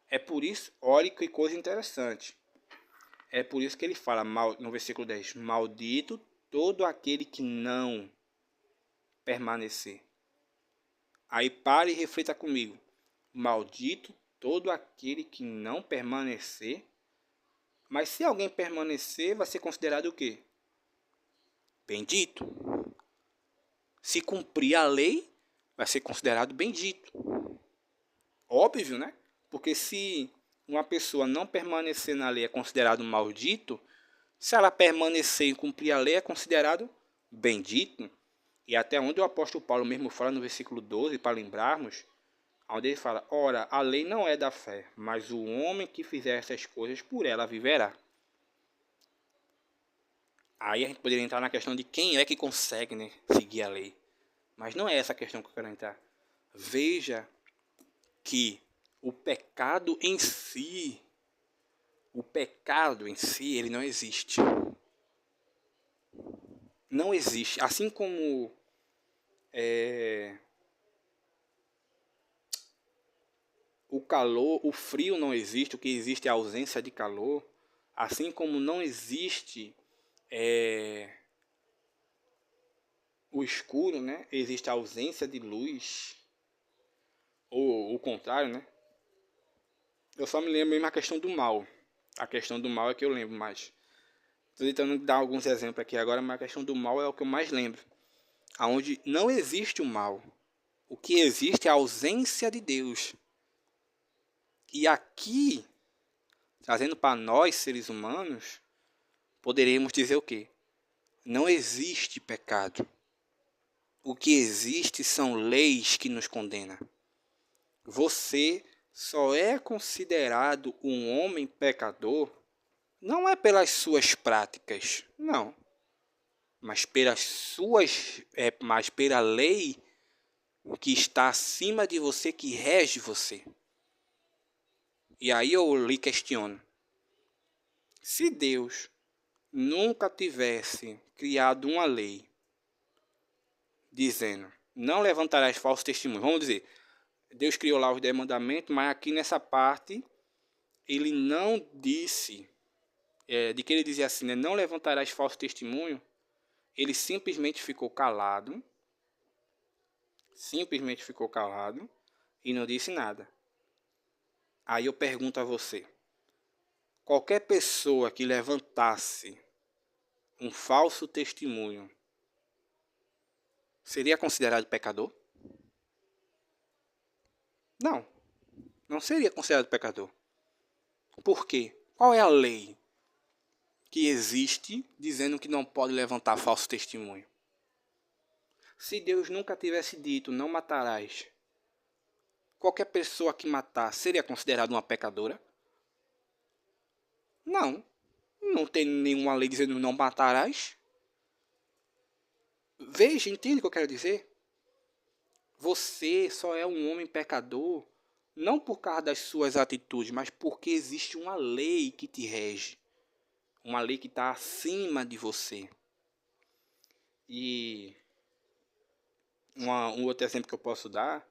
É por isso, olha que coisa interessante. É por isso que ele fala no versículo 10, maldito todo aquele que não permanecer. Aí pare e reflita comigo. Maldito todo aquele que não permanecer. Mas se alguém permanecer, vai ser considerado o quê? Bendito. Se cumprir a lei, vai ser considerado bendito. Óbvio, né? Porque se uma pessoa não permanecer na lei é considerado maldito, se ela permanecer e cumprir a lei é considerado bendito. E até onde o apóstolo Paulo mesmo fala no versículo 12, para lembrarmos, onde ele fala, ora, a lei não é da fé, mas o homem que fizer essas coisas, por ela viverá. Aí a gente poderia entrar na questão de quem é que consegue, né, seguir a lei. Mas não é essa a questão que eu quero entrar. Veja que o pecado em si, ele não existe. Não existe. Assim como o calor, o frio não existe, o que existe é a ausência de calor. Assim como não existe o escuro, né? Existe a ausência de luz. Ou o contrário, né? Eu só me lembro mesmo a questão do mal. A questão do mal é que eu lembro mais. Estou tentando dar alguns exemplos aqui agora, mas a questão do mal é o que eu mais lembro. Onde não existe o mal. O que existe é a ausência de Deus. E aqui, trazendo para nós, seres humanos, poderíamos dizer o quê? Não existe pecado. O que existe são leis que nos condenam. Você só é considerado um homem pecador não é pelas suas práticas, não, mas mas pela lei que está acima de você, que rege você. E aí eu lhe questiono. Se Deus nunca tivesse criado uma lei dizendo, não levantarás falsos testemunhos. Vamos dizer, Deus criou lá os 10 mandamentos, mas aqui nessa parte, ele não disse, de que ele dizia assim, né, não levantarás falso testemunho, ele simplesmente ficou calado e não disse nada. Aí eu pergunto a você, qualquer pessoa que levantasse um falso testemunho, seria considerado pecador? Não, não seria considerado pecador. Por quê? Qual é a lei que existe dizendo que não pode levantar falso testemunho? Se Deus nunca tivesse dito, não matarás, qualquer pessoa que matar seria considerada uma pecadora? Não, não tem nenhuma lei dizendo não matarás. Veja, entende o que eu quero dizer? Você só é um homem pecador não por causa das suas atitudes, mas porque existe uma lei que te rege. Uma lei que está acima de você. E um outro exemplo que eu posso dar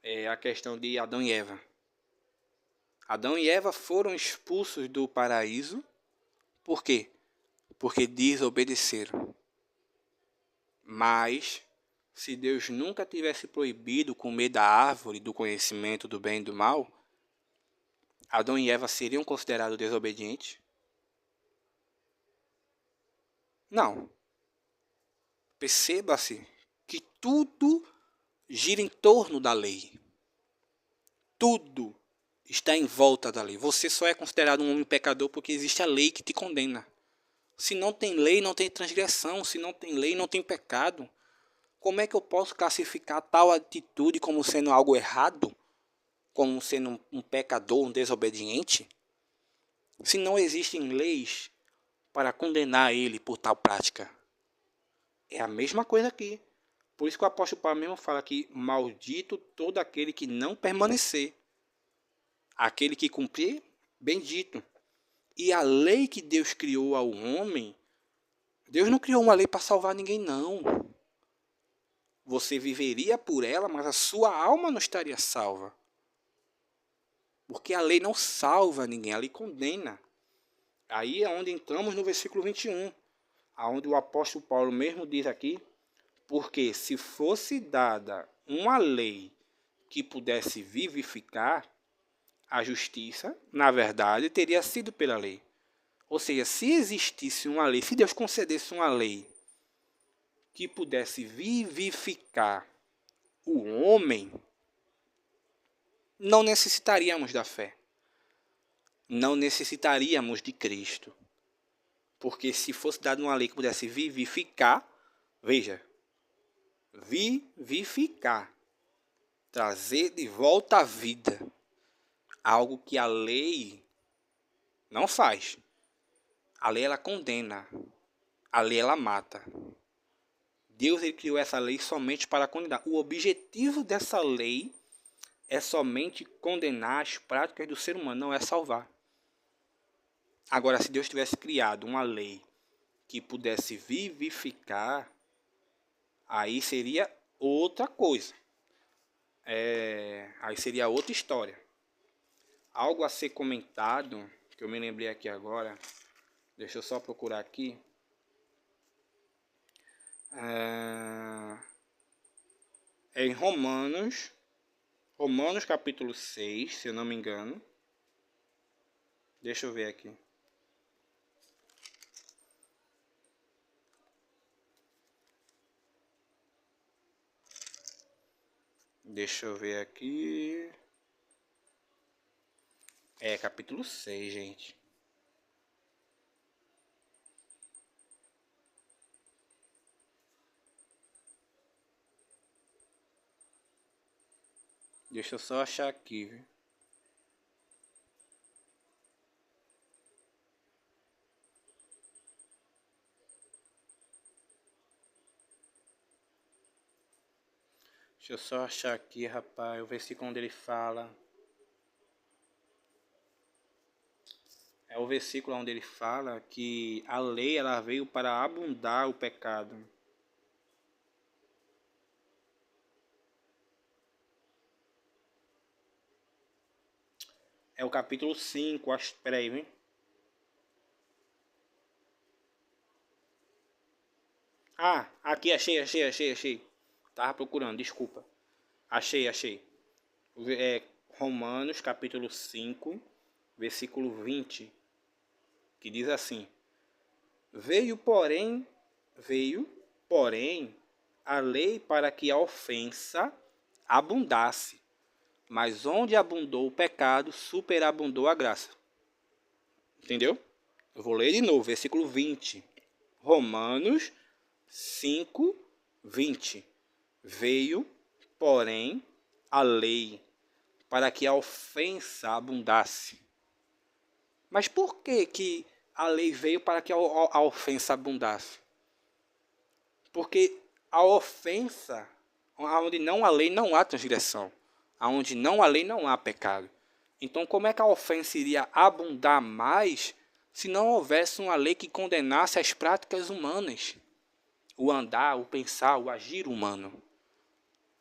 é a questão de Adão e Eva. Adão e Eva foram expulsos do paraíso. Por quê? Porque desobedeceram. Mas, se Deus nunca tivesse proibido comer da árvore do conhecimento do bem e do mal, Adão e Eva seriam considerados desobedientes? Não. Perceba-se que tudo gira em torno da lei. Tudo está em volta da lei. Você só é considerado um homem pecador porque existe a lei que te condena. Se não tem lei, não tem transgressão. Se não tem lei, não tem pecado. Como é que eu posso classificar tal atitude como sendo algo errado? Como sendo um pecador, um desobediente? Se não existem leis para condenar ele por tal prática. É a mesma coisa aqui. Por isso que o apóstolo Paulo mesmo fala que maldito todo aquele que não permanecer. Aquele que cumprir, bendito. E a lei que Deus criou ao homem, Deus não criou uma lei para salvar ninguém, não. Você viveria por ela, mas a sua alma não estaria salva. Porque a lei não salva ninguém, a lei condena. Aí é onde entramos no versículo 21, onde o apóstolo Paulo mesmo diz aqui, porque se fosse dada uma lei que pudesse vivificar, a justiça, na verdade, teria sido pela lei. Ou seja, se existisse uma lei, se Deus concedesse uma lei que pudesse vivificar o homem, não necessitaríamos da fé. Não necessitaríamos de Cristo. Porque se fosse dada uma lei que pudesse vivificar, veja, vivificar, trazer de volta à vida, algo que a lei não faz. A lei ela condena, a lei ela mata. Deus ele criou essa lei somente para condenar. O objetivo dessa lei é somente condenar as práticas do ser humano, não é salvar. Agora, se Deus tivesse criado uma lei que pudesse vivificar, aí seria outra coisa. Aí seria outra história. Algo a ser comentado, que eu me lembrei aqui agora, deixa eu só procurar aqui. É em Romanos capítulo 6, se eu não me engano. Deixa eu ver aqui. Deixa eu ver aqui. É capítulo 6, gente. Deixa eu só achar aqui, viu? Deixa eu só achar aqui, rapaz, o versículo onde ele fala. É o versículo onde ele fala que a lei ela veio para abundar o pecado. É o capítulo 5, acho. Peraí, vem. Ah, aqui achei. Tava procurando, desculpa. Achei. É Romanos capítulo 5, versículo 20, que diz assim: Veio, porém, a lei para que a ofensa abundasse. Mas onde abundou o pecado, superabundou a graça. Entendeu? Eu vou ler de novo, versículo 20. Romanos 5, 20. Veio, porém, a lei para que a ofensa abundasse. Mas por que a lei veio para que a ofensa abundasse? Porque a ofensa, onde não há lei, não há transgressão. Onde não há lei, não há pecado. Então, como é que a ofensa iria abundar mais se não houvesse uma lei que condenasse as práticas humanas? O andar, o pensar, o agir humano.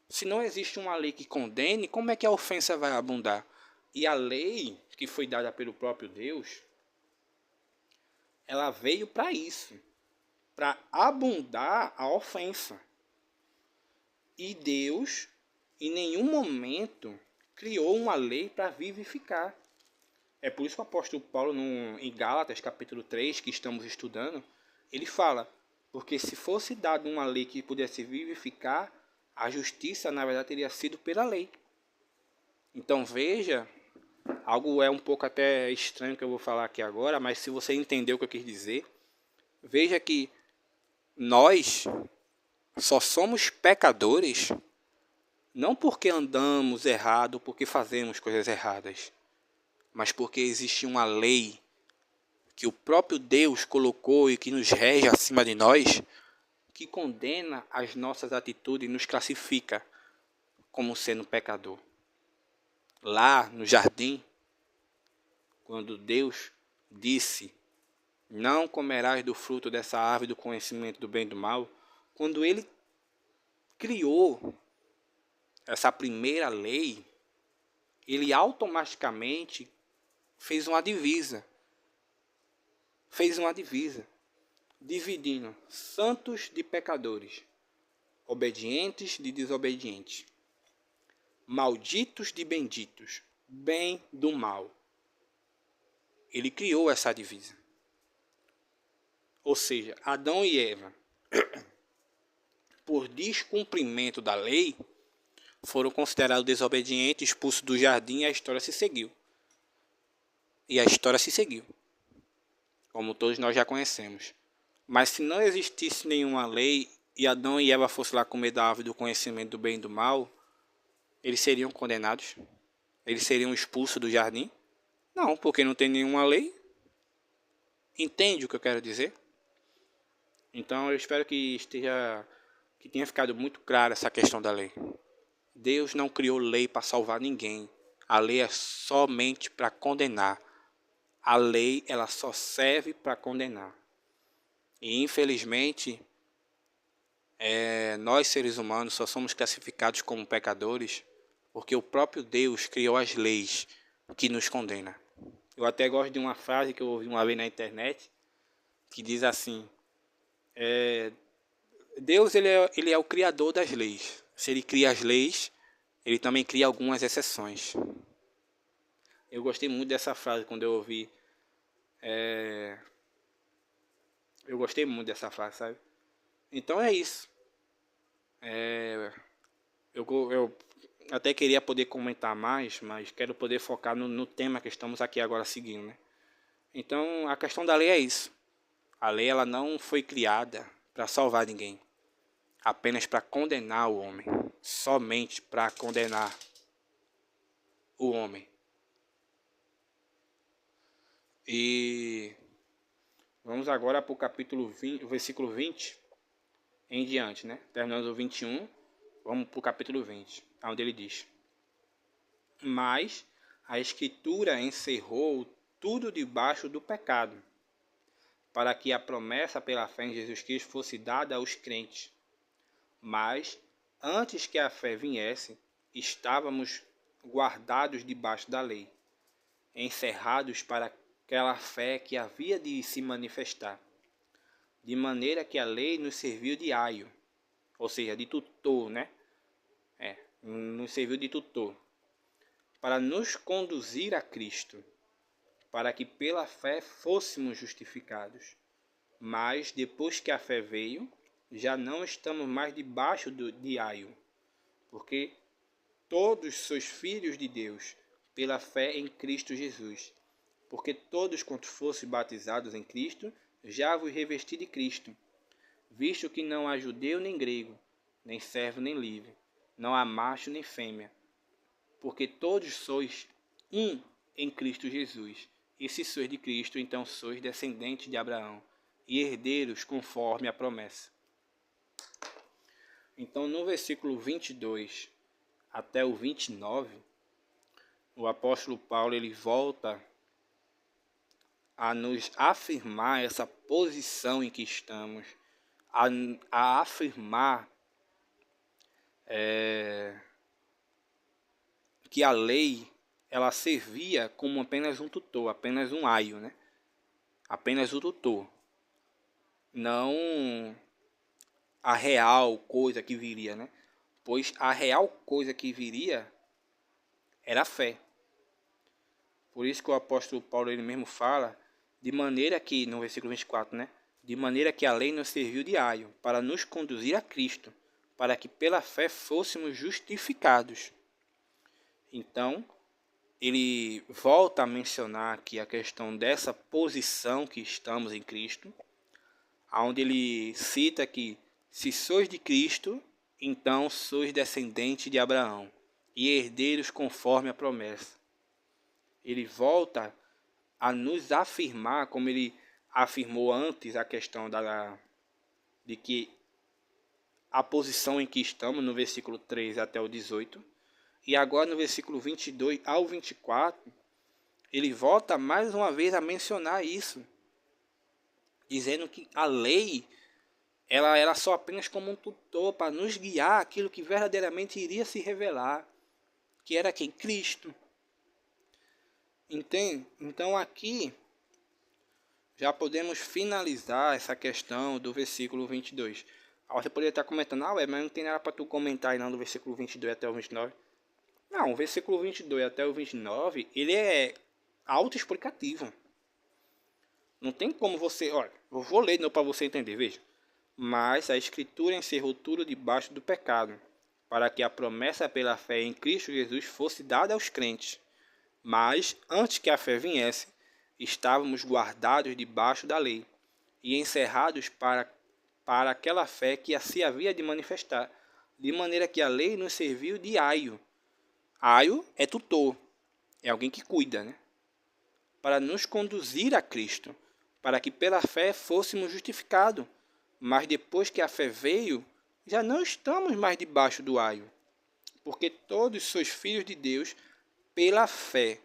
Se não existe uma lei que condene, como é que a ofensa vai abundar? E a lei que foi dada pelo próprio Deus, ela veio para isso, para abundar a ofensa. E Deus, em nenhum momento, criou uma lei para vivificar. É por isso que o apóstolo Paulo, em Gálatas, capítulo 3, que estamos estudando, ele fala, porque se fosse dada uma lei que pudesse vivificar, a justiça, na verdade, teria sido pela lei. Então, veja, algo é um pouco até estranho que eu vou falar aqui agora, mas se você entendeu o que eu quis dizer, veja que nós só somos pecadores não porque andamos errado, porque fazemos coisas erradas, mas porque existe uma lei que o próprio Deus colocou e que nos rege acima de nós, que condena as nossas atitudes e nos classifica como sendo pecador. Lá no jardim, quando Deus disse, não comerás do fruto dessa árvore do conhecimento do bem e do mal, quando ele criou essa primeira lei, ele automaticamente fez uma divisa, dividindo santos de pecadores, obedientes de desobedientes, malditos de benditos, bem do mal. Ele criou essa divisa. Ou seja, Adão e Eva, por descumprimento da lei, foram considerados desobedientes, expulsos do jardim e a história se seguiu. Como todos nós já conhecemos. Mas se não existisse nenhuma lei e Adão e Eva fossem lá comer da árvore do conhecimento do bem e do mal, eles seriam condenados? Eles seriam expulsos do jardim? Não, porque não tem nenhuma lei. Entende o que eu quero dizer? Então eu espero que tenha ficado muito clara essa questão da lei. Deus não criou lei para salvar ninguém. A lei é somente para condenar. A lei ela só serve para condenar. E infelizmente, nós seres humanos só somos classificados como pecadores porque o próprio Deus criou as leis que nos condenam. Eu até gosto de uma frase que eu ouvi uma vez na internet, que diz assim, Deus ele é o criador das leis. Se ele cria as leis, ele também cria algumas exceções. Eu gostei muito dessa frase quando eu ouvi. Eu gostei muito dessa frase, sabe? Então é isso. Eu até queria poder comentar mais, mas quero poder focar no tema que estamos aqui agora seguindo, né? Então a questão da lei é isso. A lei ela não foi criada para salvar ninguém, apenas para condenar o homem, somente para condenar o homem. E vamos agora para o capítulo 20, o versículo 20 em diante, né? Terminando o 21, vamos para o capítulo 20, onde ele diz: Mas a Escritura encerrou tudo debaixo do pecado, para que a promessa pela fé em Jesus Cristo fosse dada aos crentes. Mas, antes que a fé viesse, estávamos guardados debaixo da lei, encerrados para aquela fé que havia de se manifestar, de maneira que a lei nos serviu de aio, ou seja, de tutor, né? Nos serviu de tutor, para nos conduzir a Cristo, para que pela fé fôssemos justificados. Mas, depois que a fé veio, já não estamos mais debaixo de aio, porque todos sois filhos de Deus, pela fé em Cristo Jesus. Porque todos quantos fossem batizados em Cristo, já vos revesti de Cristo. Visto que não há judeu nem grego, nem servo nem livre, não há macho nem fêmea, porque todos sois um em Cristo Jesus. E se sois de Cristo, então sois descendentes de Abraão, e herdeiros conforme a promessa. Então, no versículo 22 até o 29, o apóstolo Paulo ele volta a nos afirmar essa posição em que estamos, a afirmar que a lei ela servia como apenas um tutor, apenas um aio, né? Apenas o tutor, não a real coisa que viria, né? Pois a real coisa que viria era a fé. Por isso que o apóstolo Paulo ele mesmo fala, de maneira que, no versículo 24, né? De maneira que a lei nos serviu de aio, para nos conduzir a Cristo, para que pela fé fôssemos justificados. Então, ele volta a mencionar aqui a questão dessa posição que estamos em Cristo, onde ele cita que se sois de Cristo, então sois descendentes de Abraão e herdeiros conforme a promessa. Ele volta a nos afirmar, como ele afirmou antes, a questão de que a posição em que estamos, no versículo 3 até o 18, e agora no versículo 22 ao 24, ele volta mais uma vez a mencionar isso, dizendo que a lei ela era só apenas como um tutor para nos guiar aquilo que verdadeiramente iria se revelar, que era quem? Cristo. Entende? Então aqui já podemos finalizar essa questão do versículo 22. Você poderia estar comentando, mas não tem nada para tu comentar aí não, do versículo 22 até o 29. Não, o versículo 22 até o 29, ele é autoexplicativo. Não tem como você... Olha, eu vou ler para você entender, veja. Mas a Escritura encerrou tudo debaixo do pecado, para que a promessa pela fé em Cristo Jesus fosse dada aos crentes. Mas, antes que a fé viesse, estávamos guardados debaixo da lei, e encerrados para aquela fé que se havia de manifestar, de maneira que a lei nos serviu de aio. Aio é tutor, é alguém que cuida, né? Para nos conduzir a Cristo, para que pela fé fôssemos justificados. Mas depois que a fé veio, já não estamos mais debaixo do aio, porque todos sois filhos de Deus pela fé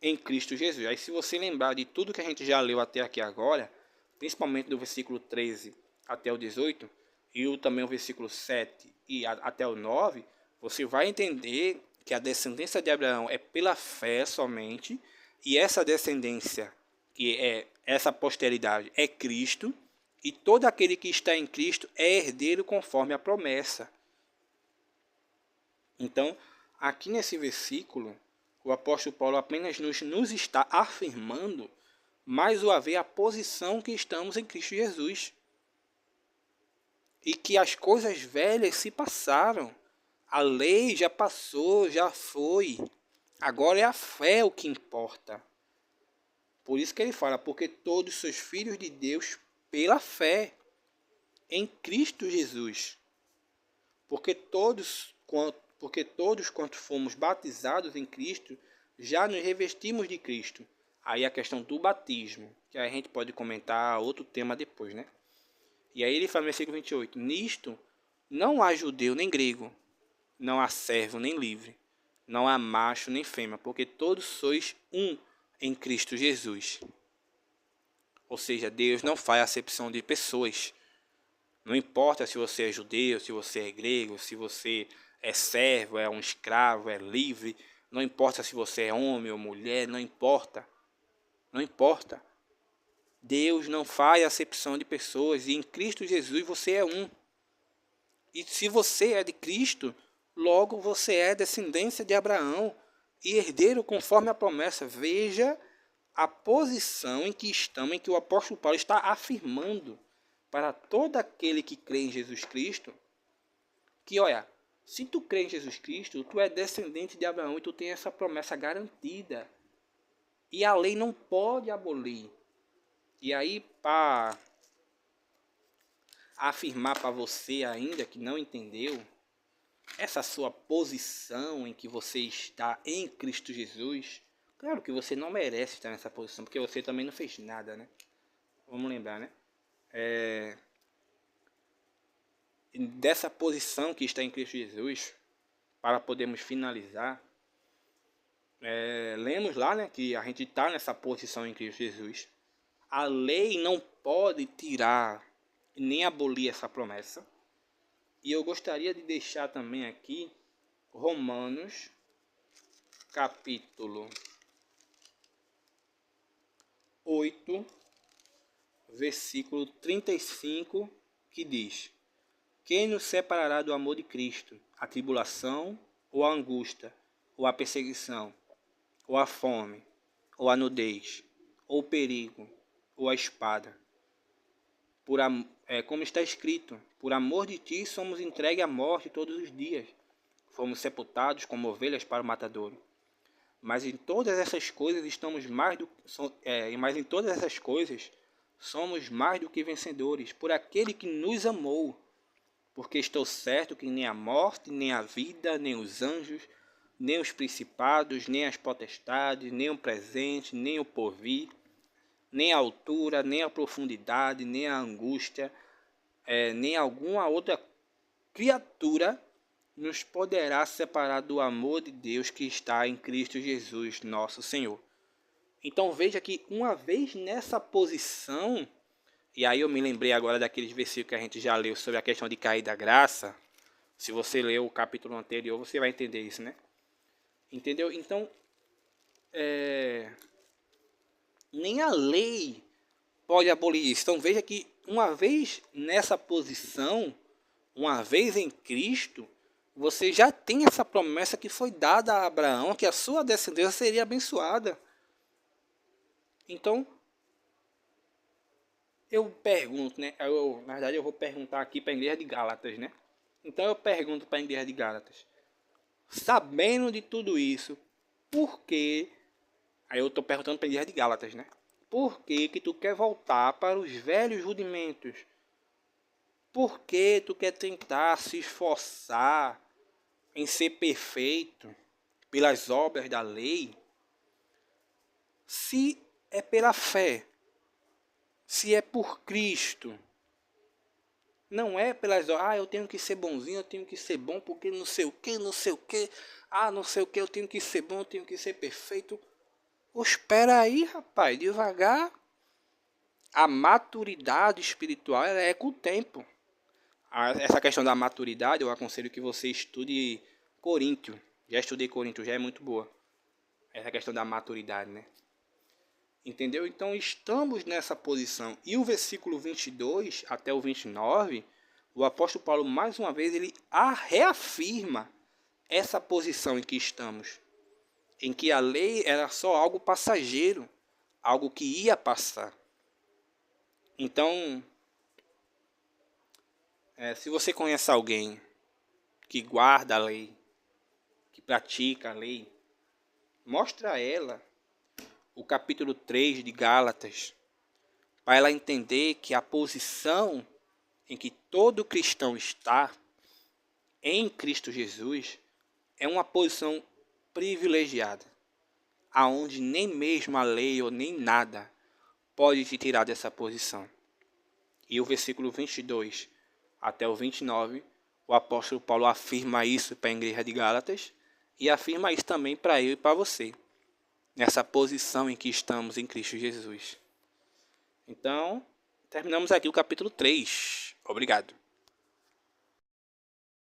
em Cristo Jesus. Aí se você lembrar de tudo que a gente já leu até aqui agora, principalmente do versículo 13 até o 18, e também o versículo 7 e até o 9, você vai entender que a descendência de Abraão é pela fé somente, e essa descendência, que é essa posteridade, é Cristo, e todo aquele que está em Cristo é herdeiro conforme a promessa. Então, aqui nesse versículo, o apóstolo Paulo apenas nos está afirmando mais uma vez a posição que estamos em Cristo Jesus. E que as coisas velhas se passaram. A lei já passou, já foi. Agora é a fé o que importa. Por isso que ele fala, porque todos sois filhos de Deus pela fé em Cristo Jesus. Porque todos quanto fomos batizados em Cristo, já nos revestimos de Cristo. Aí a questão do batismo, que a gente pode comentar outro tema depois, né? E aí ele fala no versículo 28, nisto não há judeu nem grego, não há servo nem livre, não há macho nem fêmea, porque todos sois um em Cristo Jesus. Ou seja, Deus não faz acepção de pessoas. Não importa se você é judeu, se você é grego, se você é servo, é um escravo, é livre. Não importa se você é homem ou mulher, não importa. Não importa. Deus não faz acepção de pessoas e em Cristo Jesus você é um. E se você é de Cristo, logo você é descendência de Abraão e herdeiro conforme a promessa. Veja a posição em que estamos, em que o apóstolo Paulo está afirmando para todo aquele que crê em Jesus Cristo, que olha, se tu crê em Jesus Cristo, tu é descendente de Abraão e tu tem essa promessa garantida. E a lei não pode abolir. E aí, para afirmar para você ainda que não entendeu, essa sua posição em que você está em Cristo Jesus, claro que você não merece estar nessa posição, porque você também não fez nada, né? Vamos lembrar, né? Dessa posição que está em Cristo Jesus, para podermos finalizar, lemos lá, né, que a gente está nessa posição em Cristo Jesus. A lei não pode tirar nem abolir essa promessa. E eu gostaria de deixar também aqui Romanos, capítulo 8, versículo 35, que diz: Quem nos separará do amor de Cristo? A tribulação, ou a angústia, ou a perseguição, ou a fome, ou a nudez, ou o perigo, ou a espada? Como está escrito, por amor de ti somos entregues à morte todos os dias. Fomos sepultados como ovelhas para o matadouro. Mas em todas essas coisas somos mais do que vencedores, por aquele que nos amou. Porque estou certo que nem a morte, nem a vida, nem os anjos, nem os principados, nem as potestades, nem o presente, nem o porvir, nem a altura, nem a profundidade, nem a angústia, nem alguma outra criatura nos poderá separar do amor de Deus que está em Cristo Jesus, nosso Senhor. Então veja que uma vez nessa posição, e aí eu me lembrei agora daqueles versículos que a gente já leu sobre a questão de cair da graça. Se você leu o capítulo anterior, você vai entender isso, né? Entendeu? Então, nem a lei pode abolir isso. Então veja que uma vez nessa posição, uma vez em Cristo, você já tem essa promessa que foi dada a Abraão, que a sua descendência seria abençoada. Então, eu pergunto, né? Na verdade, eu vou perguntar aqui para a igreja de Gálatas, né? Então, eu pergunto para a igreja de Gálatas, sabendo de tudo isso, por que... Aí eu estou perguntando para a igreja de Gálatas, né? Por que tu quer voltar para os velhos rudimentos? Por que tu quer tentar se esforçar em ser perfeito pelas obras da lei? Se é pela fé, se é por Cristo, não é pelas obras, eu tenho que ser bonzinho, eu tenho que ser bom porque não sei o que, não sei o que, não sei o que, eu tenho que ser bom, eu tenho que ser perfeito. Espera aí, rapaz, devagar. A maturidade espiritual é com o tempo. Essa questão da maturidade, eu aconselho que você estude Coríntio. Já estudei Coríntio, já é muito boa. Essa questão da maturidade, né? Entendeu? Então estamos nessa posição. E o versículo 22 até o 29, o apóstolo Paulo mais uma vez ele reafirma essa posição em que estamos. Em que a lei era só algo passageiro, algo que ia passar. Então, se você conhece alguém que guarda a lei, que pratica a lei, mostra a ela o capítulo 3 de Gálatas, para ela entender que a posição em que todo cristão está em Cristo Jesus é uma posição privilegiada, aonde nem mesmo a lei ou nem nada pode te tirar dessa posição. E o versículo 22 até o 29, o apóstolo Paulo afirma isso para a igreja de Gálatas e afirma isso também para eu e para você. nessa posição em que estamos em Cristo Jesus. Então, terminamos aqui o capítulo 3. Obrigado.